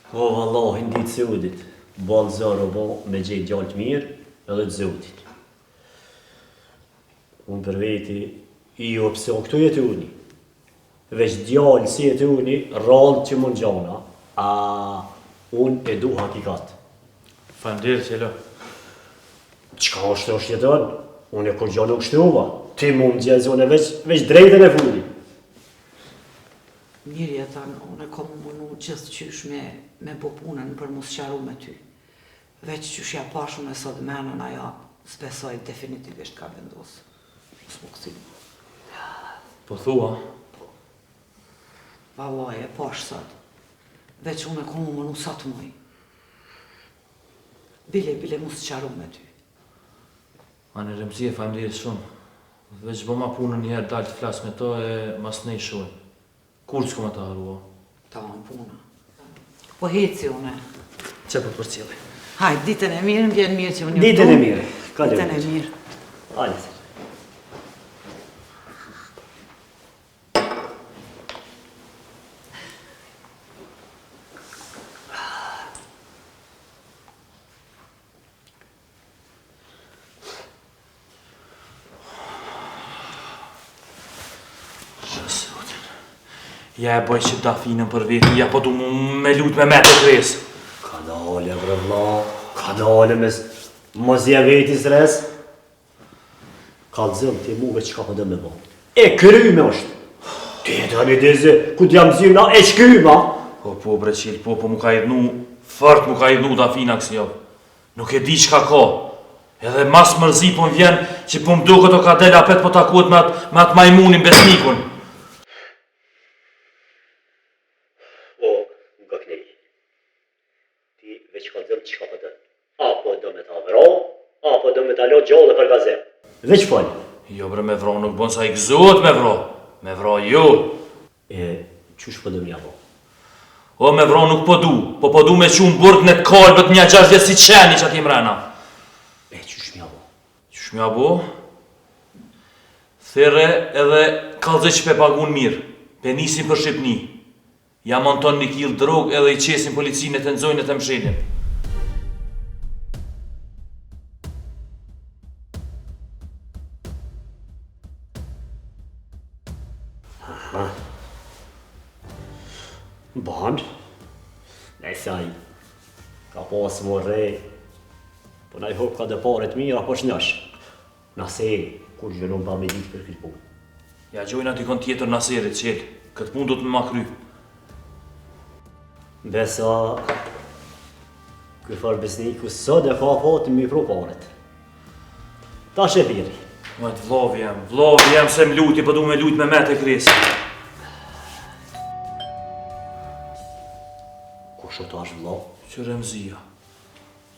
O, vallahi, nditë se udit. Balë zërë o bo me gjejt gjallë të mirë edhe të zotit. Unë për veti, jo pëse o këtu jetë uni. Veç djallë si jetë uni, rallë që mund gjana. A unë e du hakikat.
Falënderit, Qelo.
Qka është jetën? Unë e kur gjo nuk shtruva. Ti mund gjezone veç drejtën e fuli.
Mirë jetan, unë e kom munu gjithë qysh me bo punën për mu sqaru me ty. Veç qysh ja pashun e sot menën aja, s'besoj definitivisht ka vendosë. S'mu këthi.
Po thua?
Valoj, e pash sot. Veç unë e kom munu sa të muj. Bile mu sqaru me ty.
Anë Remzi e falënderit shumë. Veç bo ma punën njëherë dalë të flasë me to e mas ne i shojnë. Kur që këma të harua?
Ta në puna. Po heci une.
Që për cili?
Hajt, ditën e mirë, m'bjen mirë që unë
Ditën e mirë.
Ditën e mirë.
Hajde.
Ja e bëj që dafinën për veti, ja po du me lut me me të kresë.
Ka dole, bre vla, ka dole mos je veti stres. Ka zëm ti muve që ka po dhe me bo. E kryme është. Ti e të një dizë, ku t'jam zyna, e shkryma.
Po bre qilë, po mu ka idhnu, fort mu ka idhnu dafina kësi javë. Nuk e di qka ka. Edhe mas mërzi po m'vjen që po m'do këto ka del apet po takuat me atë majmunin besnikun.
Apo do me ta vro, apo do me ta lo gjallë për gazet. Veç falë.
Jo bre me vro nuk bon sa i gëzot me vro. Me vro jo.
E, qysh po do mja bo?
O me vro nuk po du me qunë burg në kalbët një 6 vjetë si qeni që ati mrena.
E, qysh mja bo?
Qysh mja bo? Thire edhe kalzë që pe pagun mirë, pe nisin për Shqipni. Ja monton një kilë drog edhe i qesin policinë të nxojnë e të mshelin.
Band? Ne saj, ka pasë më rej, po na i hop ka dhe paret mirë apo shnësh. Nase, kur gjënon ba me ditë për këtë punë.
Ja gjojnë aty kon tjetër naserit, qelë, këtë punë do të me ma kry.
Besa, këfar besniku sot e ka fatë mi pru paret. Ta shepiri.
Ma të vlovi jem se m'luti, po du me lut me me të kresë.
Kusho të ashtë vlo?
Që Remzia.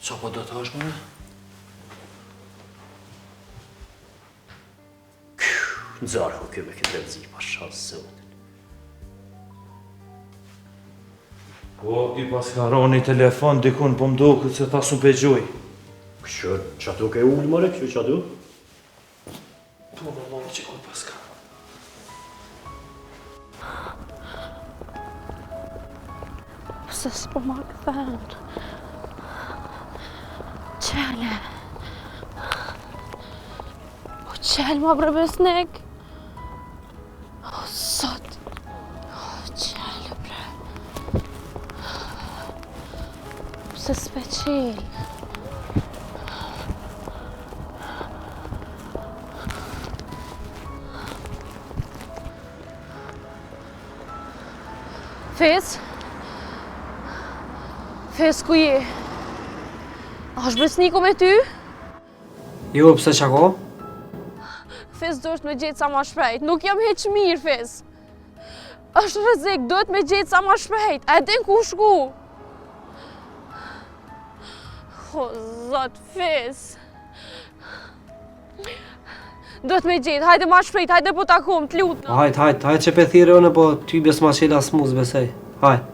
Qa po do të ashtë me?
Nëzarë kjo me këtë Remzi, pa shansë zotin.
Po, i pas ka roni telefon dikun po mdo këtë se ta su begjoj.
Kështë që atu ke ullë mëre, kështë që atu?
Po, vëllovi që kur pas ka.
Pse s'po ma këthen? Qele. O qel ma bre besnik. O sot. O qele bre. Pse s'pe qel? Fes? Fes, ku je? Ashtë besniku me ty?
Jo, pse qa ko?
Fes do është me gjetë sa ma shpejt, nuk jam heq mirë, Fes. Është rrezik, do të me gjetë sa ma shpejt, a e din ku shku? O, zot, Fes. Do të me gjetë, hajde ma shpejt, hajde po takom, t'lut në.
Hajde që pe thire une, po ty bes ma qela s'muz besej. Hajde.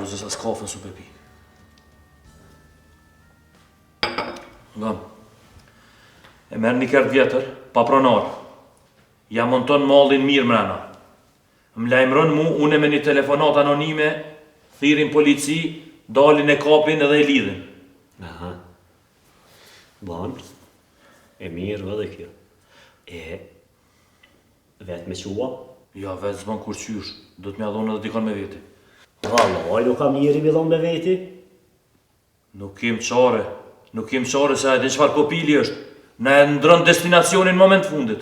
luzës as kafën su pepi. Ngam. E merë një kert vjetër, pa pronar. Ja monton mallin mirë mrena. Më lajmëron mu, une me një telefonat anonime, thirin polici, dalin e kapin edhe e lidhin.
Aha. Bon, e mirë edhe kjo. Vetë me qua?
Ja, vetë zban kur qysh, do të mja dhonë edhe dikon me veti.
Valoj, nuk kam njeri me dhonë me veti?
Nuk kem qare se a e din çfarë kopili është. Na e ndron destinacionin në moment fundit.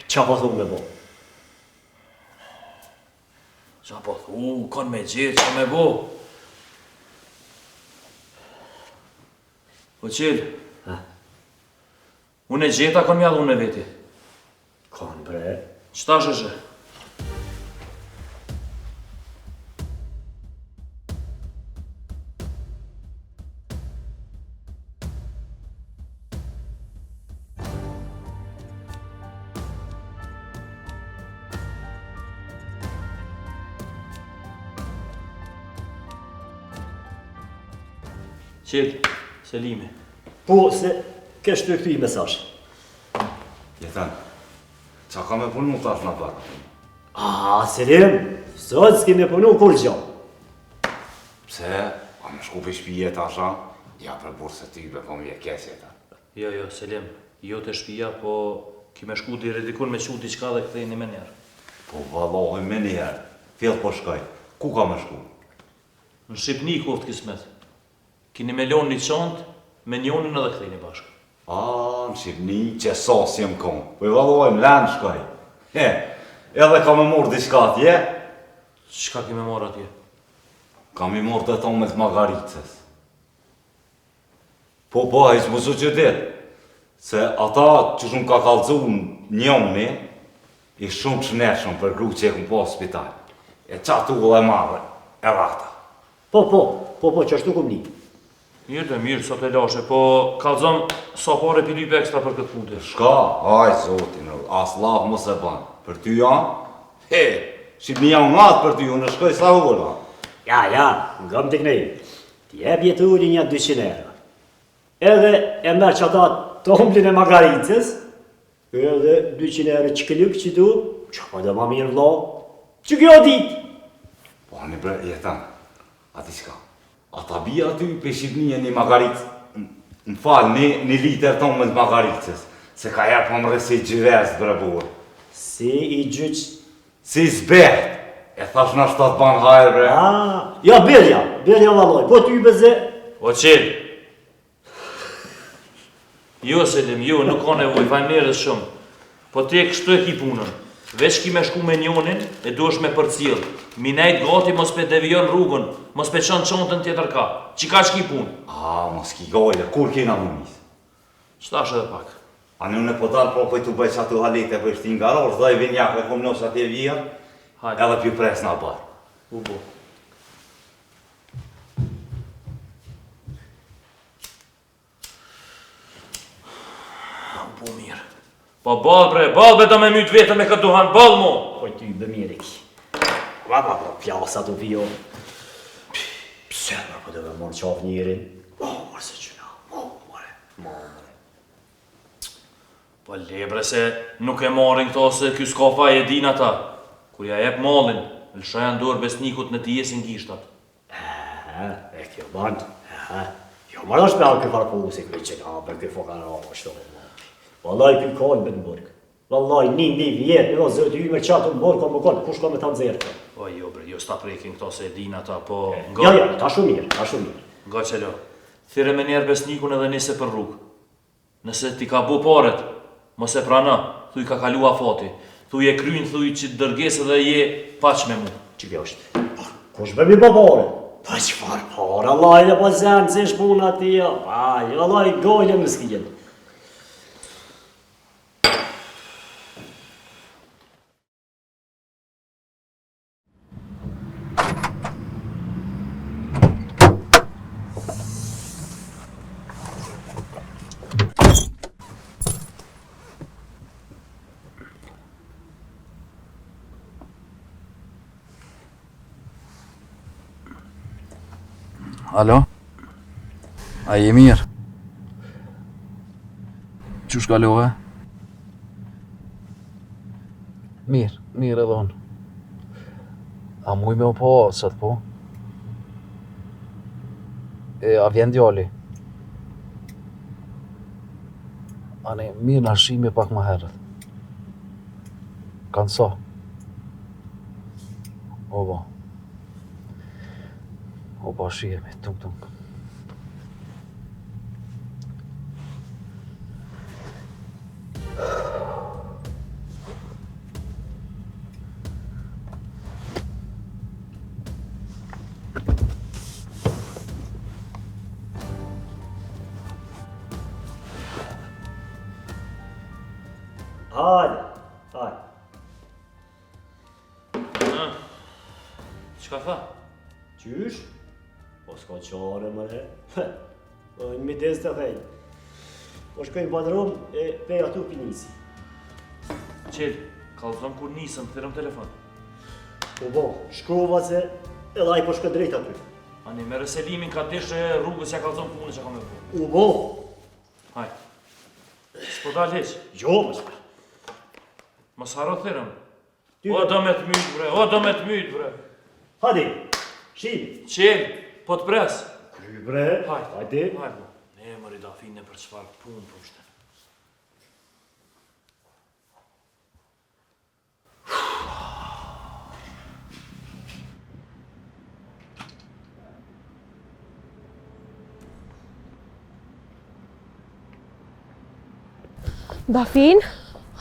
Qa po thumë me bo?
Qa po thu, kon me gjithë, qa me bo. Po qilë, unë e gjeta kon mja dhunë me veti.
Kon bre.
Qëta shëshe? Qilë, Selimi.
Po, se kesh të këtu i mesazh.
Jetan, qa ka me punu tash në parë?
Selim, sot s'ki me punu kur gjo.
Pse, a me shku për shpije tasha? Ja për burë se ty be po më vje kes jetan.
Jo, Selim, jo të shpija, po ki me shku diri dikun me qu diqka dhe këthejni me njerë.
Po valohi me njerë, fjell po shkaj, ku ka me shku?
Në Shqipni koftë kismet. Kini me lonë një qantë, me njonin edhe këthejni bashkë.
Në Shqipni që sasë jem konë, po i valohi më lanë shkaj. Edhe ka me morë diçka atje?
Qka ki me morë atje?
Kam i morë të tonë me të Magaritës. Po, a i që më su që ditë, se ata që shumë ka kalëzu njoni, i shumë që neshëm për gru që e këmë po spital. E qatu e marrë, e rata.
Po, që ashtu këm një.
Mirë, sot e lashe, po kalëzëm sa pare pilype ekstra për këtë punte.
Shka, aj zotin, as lafë më se banë. Për ty janë? Shqipni janë matë për ty, unë në shkoj sa hula.
Ja, nga më të knejë. Ti e bjeturi një 200 euro. Edhe e merë që ata tomblin e Magaritës, edhe 200 euro që këlluk që du, që pa dhe ma mirë vlo, që kjo ditë.
Po, një bre, jetan, ati shka, ata bia aty për Shqipni e një Magaritës, më falë, një liter tonë me të Magaritës, se ka jepë më mërësi gjyves bre burë.
Si i gjyq?
Si zbert, e thash në shtatë banë hajrë bre.
Ja, Berja valoj, po ty beze.
O qilë. Jo, Selim, jo, nuk ka nevoj, fajmërës shumë. Po ti e kështu e ki punën. Veç ki me shku me njonin, e du është me përcjell. Minajt gati mos pe devion rrugën, mos pe qënë qontën tjetër ka. Qika që ki punë?
Mos ki gojle, kur kena munis?
Qëta është edhe pak?
Ani unë e po dalë po pëjtu bëj që ato halete për shtin garosh, dhe i vinjakë e kom nësë atje vijën, edhe pju pres nga barë.
U bo. U bo mirë. Po balë bre do me mytë vetën me këtë duhan, balë mo!
Po ty bë mirë e ki. Plasa të vijo. Pse më po dhe me morë qafë njërin? Morë se qëna, morë.
Po lebre se nuk e marrin këto se kjo s'ka e din ata. Kur ja jep mallin, lëshajan dorë besnikut në të jesin gishtat.
E kjo bandë. Jo marrë është me alë këtë farpusi, këtë që ka për këtë fokan rama, shtohet. Vallaj për kohën bëtë në burgë. Vallaj, një vjetë, në zëtë ju me qatë në burgë, më konë, kush ka me të nëzirë?
O jo bre, jo s'ta prekin këto se e din ata, po...
Ja, ta shumë mirë.
Nga qelo, thire me njerë besnikun edhe nise për rrugë. Nëse ti ka bu paret, mos e prana, thuj ka kalu afati. Thuj e kryin, thuj që të dërgesë dhe je paq me mu.
Që kjo është? Kush bëmi po pare? Pa që farë pare, Allah e po zenë, që është puna ti, Allah i gojle më s'kijen.
Alo? A je mirë? Qysh kalove? Mirë edhe unë. A muj me u po, sot po? A vjen djali? Ane, mirë në shime pak më herët. Kanë so? O ba shihemi, tung.
Hajde.
Çka tha?
Qysh? Po s'ka qare mëre. Në mides të thej. Po shkojnë padrum e pej atu pinisi.
Qel, kallëzom kur nisëm, thirëm telefon.
Po bo, shkrova se edhe ai po shkë drejt aty.
Ani me Selimin ka deshe rrugës ja kallëzom punën që ka me bu.
Bo.
Haj. S'po dal heq.
Jo, më shkë.
Mos haro thirëm. O do me të myt, bre.
Hadi, shim.
Qel, po të pres.
Kry, bre. Hajde.
Hajde. Ne mëri da fine për çfarë punë pushten.
Dafin?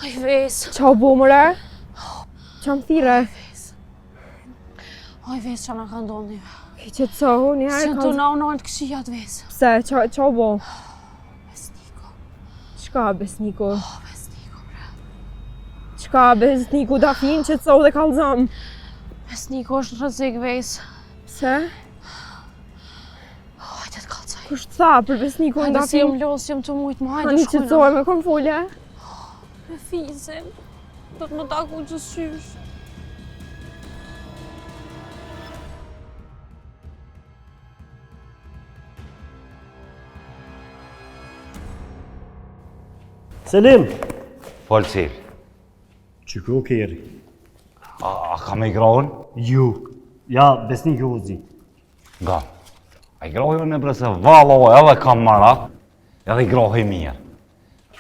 Aj ves.
Qa u bu mëre? Qa më thire?
Aj ves që na ka ndodhë një.
Ki që të sohu njëherë?
Që të na unalë të këshijat ves.
Pse? Qa u bu?
Besniko.
Qka besniku?
Besniko, bre.
Qka besniku Dafin që të sohu dhe kallëzom?
Besniko është rrezik ves.
Pse?
Hajde të kallëzoj.
Kush të tha për besniku në
Hajde si
Dafin?
jëm losë, jëm të mujtë më, hajde
Hani që të sohu me kom fulje?
Me fizin. Do të më taku që sysh.
Selim.
Fol Cel.
Qyko keri.
A ka me i grahën?
Ju. Ja, besnik ju uzi.
Nga. A i grahën e brese valoj edhe kam marat, edhe i grahë i mirë.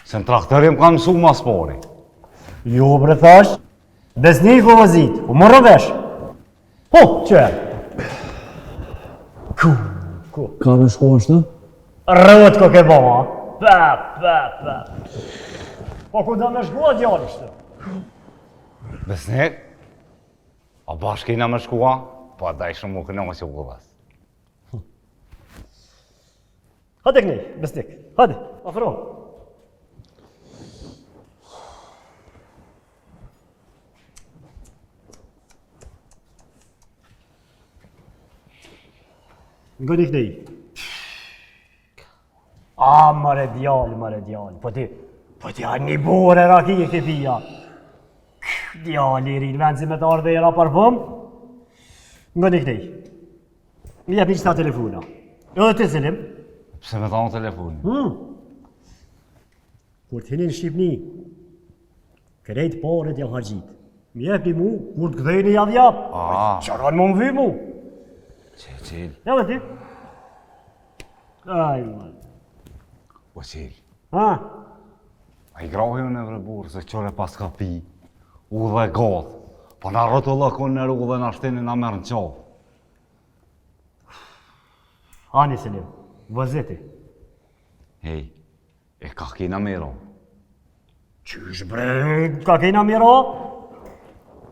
Se në traktorim kam mësu mas pari.
Jo, bre thash. Besnik u vëzit. U morë vesh. Po, që e? Ku?
Ka me shko është?
Rëvët ko ke bëma. Pa. Po ku da me shkua djali shtë?
Besnik? A bashkë kina me shkua? Po ata i shumë më kënë më që vëllas.
Hadi kënej, besnik. Hadi, afro. Ngoni kënej. Mare djali. Po ti a një bore raki e ke pia. Djali i rinë, vend si me të ardhe e ra parfum. Ngoni kënej. Mi jep një qëta telefona. Edhe ti Selim.
Pse me thonë telefoni?
Kur t'hini në Shqipni, krejt pare t'ja hargjit. Mi jep një mu, kur t'kdhejni javjap. Qaran më më vy mu.
Qel.
Ja dhe ti. Aj, man.
O Qel.
Ha?
A i grahën e vreburë se qore pas ka pi, u dhe gath, po në rëtë kon në rrugë dhe në ashteni në merë në qafë.
Ani Selim, vëzeti.
Hej, e ka kina miro.
Qysh bre, ka kena miro?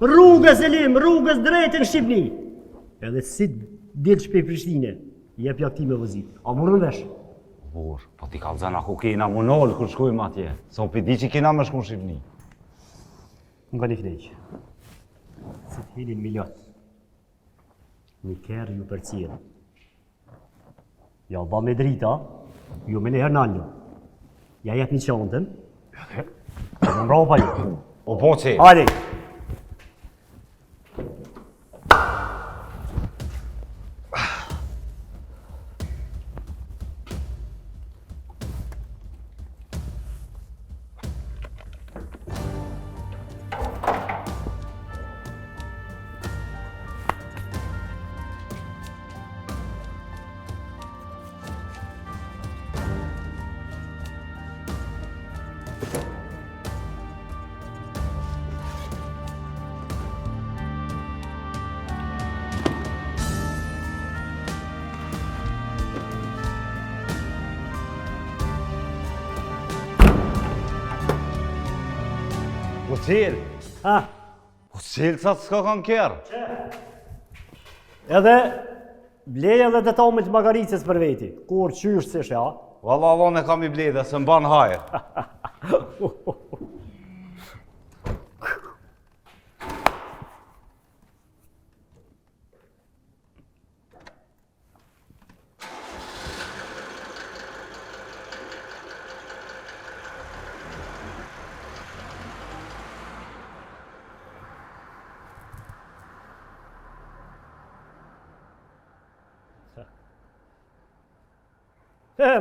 Rrugës Selim, rrugës drejtë në Shqipni. Edhe si dilë shpej Prishtine, jep ja këti me vëzit. A mërën vesh?
Por, po ti ka zana ku kina më nëllë kër shkujmë atje. Se o pidi që kina me shku në Shqipni.
Nga një knejqë. Se t'hinin miljot. Një kërë ju për cilë. Ja ba me drita, ju me neher naljo. Ja jep një qantën. Dhe më ropa ju.
O po Qel.
Hajde!
Po cilë?
Ha?
Po cilë sa s'ka kanë kjerë?
Edhe bleja dhe detomit magaricës për veti. Kur qysh se shja?
Valla, ne kam I blej dhe se mban hajër.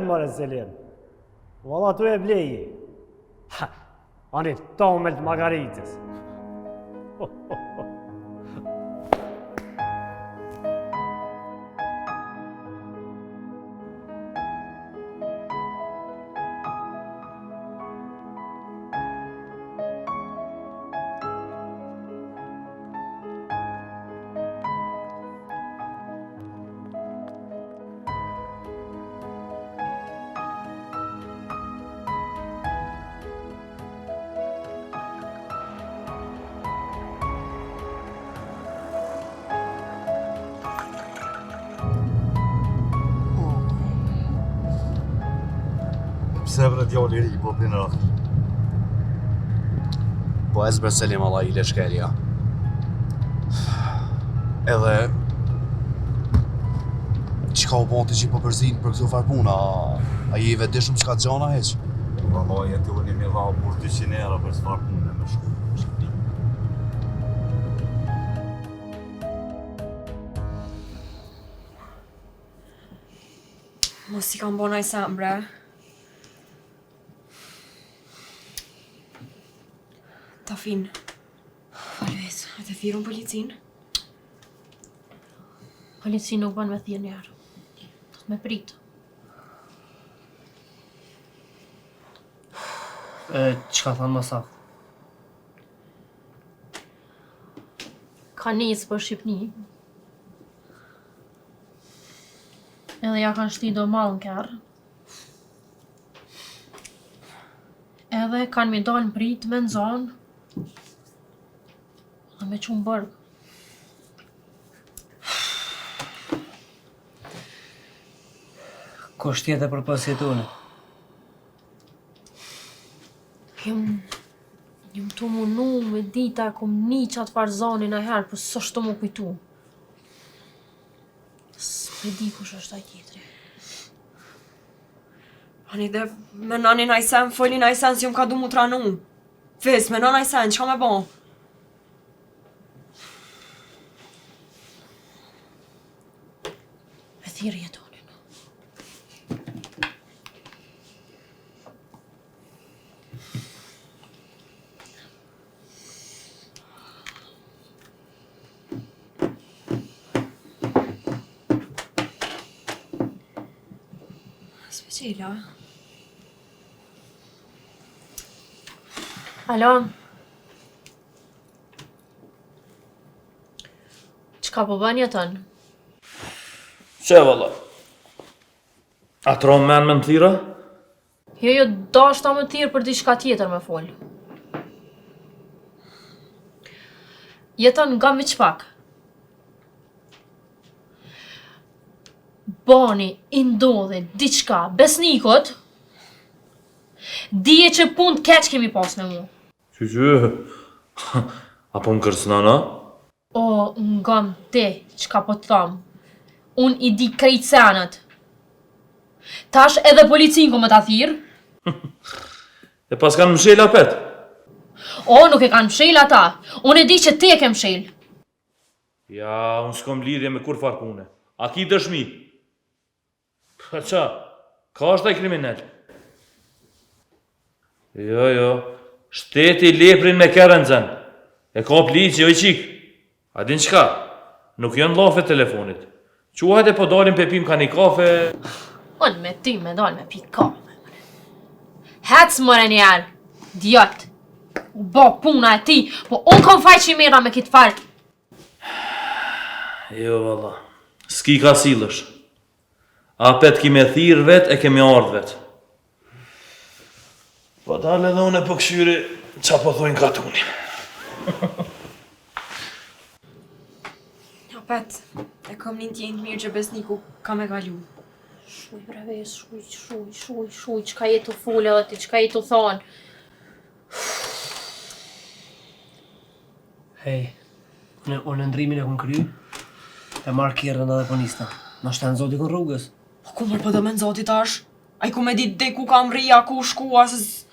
Mare Selim, valla tu e bleji. Ani tomelt magaritës.
Pse bre djali ri po pinë rrëth?
Po e zbre Selim Allah I le shkelja. Edhe... Qka u bon të që I po përzin për këto farpuna, a I vetëshëm qka të gjona heq?
Valla, jeti unë mi dha për 200 euro për s'far punë me shku.
Mos I kam bon aj sam, bre. Tafin, falves, a të thirun policin?
Policin nuk bën me thirë njerë. Do të me pritë.
Qka thanë më saktë?
Ka nisë për Shqipni. Edhe ja kanë shti do malë në kërë. Edhe kanë mi dalë në pritë me në zonë. Dhe me qunë bërgë.
Ko shtjetë për pasjetune?
Jëm të munu me dita e kom një qatë farzonin e herë, për së shtë më kujtu. S'pe di kush është aj tjetri.
Ani dhe me nanin aj sen, folin aj sen si unë ka du mu tranu. Ves, me nan aj sen, qka me bon?
Me thirë jetonin.
Speqela.
Alo? Qka po bën jetën?
Qe valla? A të ronë men me më thira?
Jo, dashta më thirë për diçka tjetër me folë. Jetën nga me qpak. Bani I ndodhe diçka besnikot, dije që punë keq kemi pas me mu.
Që? Apo më kërcëna, na?
O, nga më te, qka po të thamë. Unë I di krejt senët. Tash edhe policin ko më ta thirë.
E pas kanë mshel apet?
O, nuk e kanë mshel ata. Unë e di që te ke mshel.
Ja, unë s'kom lidhje me kur far pune. A ki dëshmi? Pa qa? Ka është taj kriminal? Jo, shteti leprin me kërën zën. E ka plici, jo I qik. A din qka? Nuk jënë lafe telefonit. Quajt e po dalim pe pim ka një kafe...
Unë me ty me dal me pi kafe. Hec mëre njerë, djot. U bo puna e ti, po unë kom faj që I mera me kitë farë.
Jo, valla. S'ki ka silësh. Apet ki me thirë vet e kemi ardhë vet. Po dalë edhe unë e po këshyri Qa po thojnë katuni?
Apet, e kom një tjenë mirë që besniku ka me kalu.
Shuj breves, shuj, qka je të full edhe ti, qka je të thonë?
Hej, unë ndrimin e kom kry, e marrë kjerën edhe po nista. Na shten zoti kën rrugës.
Po ku mërë po dhe me në zoti tash? A i ku me dit dhe ku kam rria, ku shku, asës...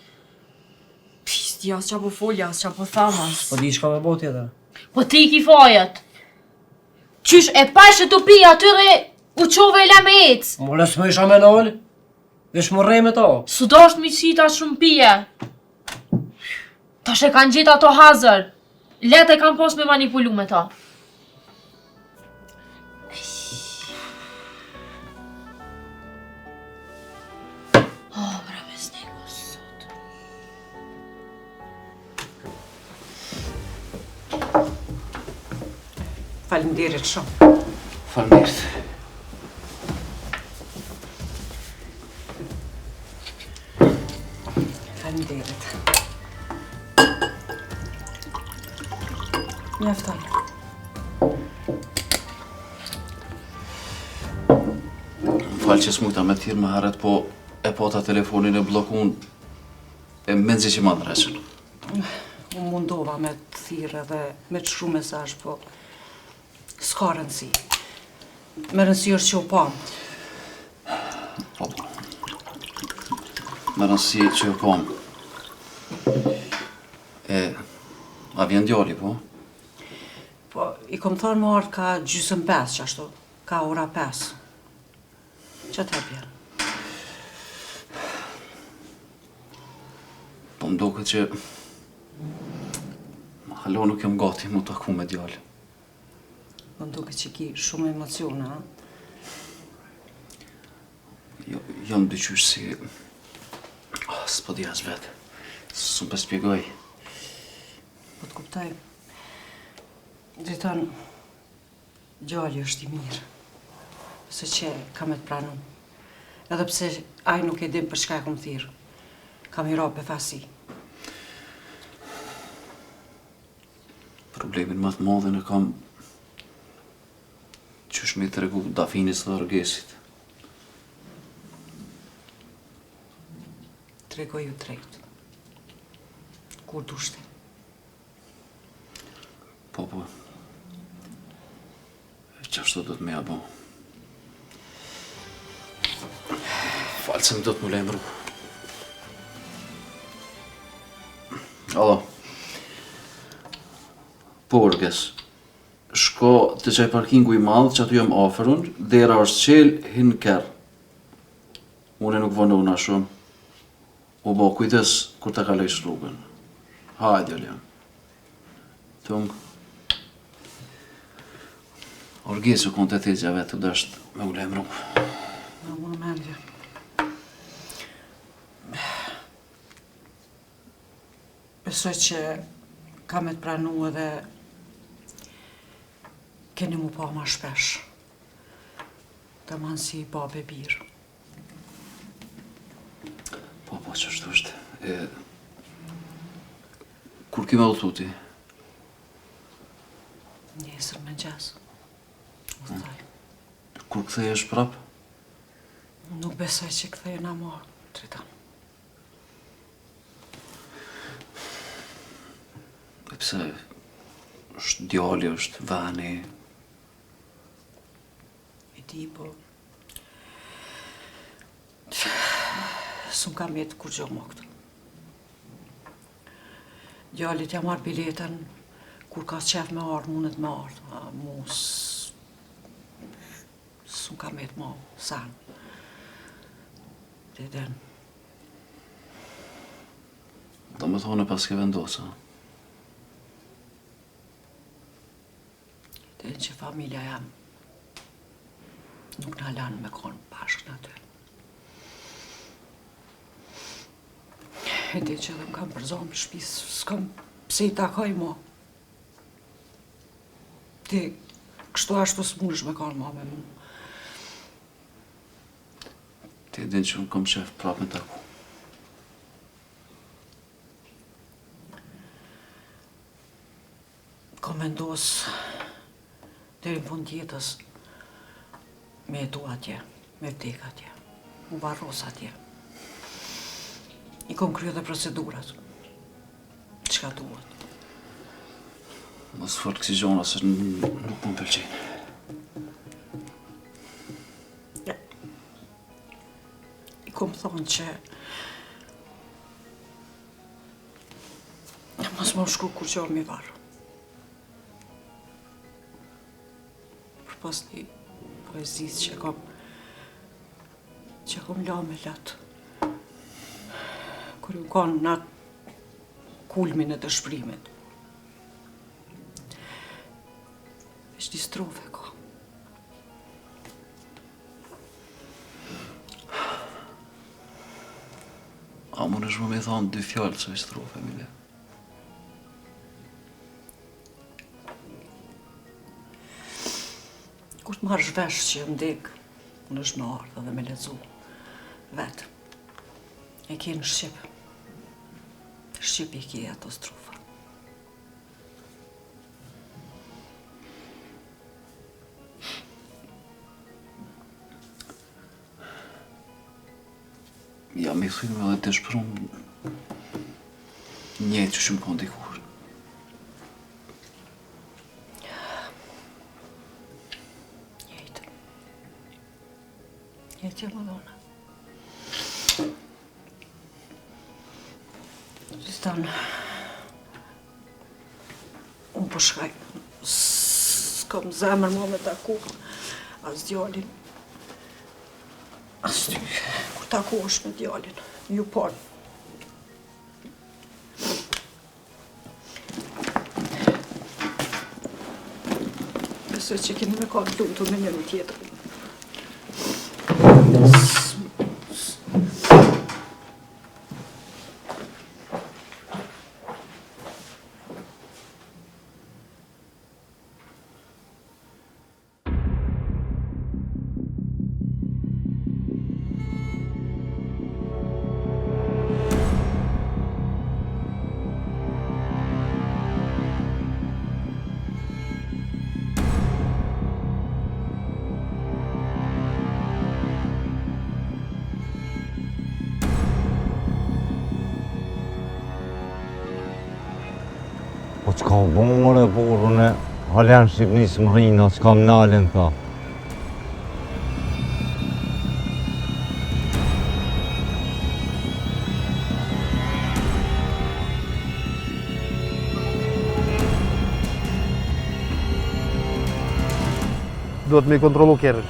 Pisti, as qa po folja, as qa po thamas.
Po di shka me bo tjetër.
Po ti ki fajet. Qysh e pashë të pi atyre u qove e la me ec.
More s'më isha me nolë, vesh më rej me to.
Su do është miqita shumë pije. Tash e kanë gjithë ato hazër. Letë e kanë pos me manipulu me ta.
Faleminderit shumë.
Faleminderit.
Faleminderit. Mjafton.
Falë që s'mujta me thirrë më herët, po e pota telefonin e bllokun e menzi që ma ndresën.
Unë mundova me të thirrë edhe me të shkru mesazh, po s'ka rëndësi. Me rëndësi është që u pam.
Po. Me rëndësi që u pam. A vjen djali, po?
Po, i kom thonë më ardhë ka gjysëm 5 që ashtu, ka ora 5. Që të bjerë?
Po më duket që... Halo nuk jam gati mu taku me djali.
Po më duket që ki shumë emocione, ha?
Jam dyqysh si... S'po di as vetë. S'u për spjegoj.
Po të kuptoj. Dritan, djali është i mirë. Se që ka me të pranu. Edhe pse aj nuk e dim për shka e kom thirë. Kam i robe befasi.
Problemin më të madhin e kam... Qysh me i tregu Dafinis dhe Orgesit.
Tregoj u drejt. Kur dushte.
Po. Qashtu do të me abo. Falë se më do të më lemru. Alo. Po, Orges. Shko të qaj parkingu i madhë që atu jam aferun, dera është qel, hinë kërë. Une nuk vëndona shumë. U bo, kujdes kur të kalejsh rrugën. Hajde, Liam. Tung. Orgesu konë të thezja vetë të dështë me u lemru.
Në më mendje. Besoj që ka me të pranu edhe keni mu pa ma shpesh. Të manë si babe birë.
Po, që është është. Kur ki me u thuti?
Nesër me gjesë.
Kur këthej është prap?
Nuk besoj që këthej na ma, Dritan.
E pse është djali, është vani.
E di, po... S'm kam jetë kur gjo më këtë. Djallit ja marrë biletën, kur ka qef me ardhë, mundet me ardhë. Mu s'm kam jetë ma sanë. Dhe den.
Do me thonë pas ke vendosa.
Dhe që familja jam nuk na lanë me konë bashkë në aty. E di që edhe më kam përzohën për shpis, s'kam pse i takoj mo. Ti, kështu ashtu s'munësh me kanë ma me mu.
Ti e din që unë kom qef prap me taku.
vendos deri në fund jetës me jetu atje, me vdek atje, u varros atje. I kom kryo dhe procedurat, çka duhet.
Mos fol kësi gjona se nuk më pëlqejnë.
I kom thonë që mos më shku kur që mi varë. Për pas një poezisë që kom la me latë. Kur ju kanë në atë kulmin e të shprimit. Veç një strofe ka.
A më nëshme me thonë 2 fjallë së strofe, Mile?
Kur të marrësh vesh që jë ndek, në është me ardhë dhe me lezu vetë. E ke në Shqip. Shqip i ke ato strofa.
Ja, me thujnë edhe të shpërum njëtë që shumë konë dikur.
Njëtë jë më dhona. Gjithan, unë po shkaj. S'kam zemër më me taku, as djallin. As ty, kur taku është me djallin, ju ponë. Besoj që kemi me ka të lumë me njëri tjetër.
Po çka bomore burrën e halen Shqipënisë më rrinë, çka më nalën tha.
Duhet me i kontrollu kerrin.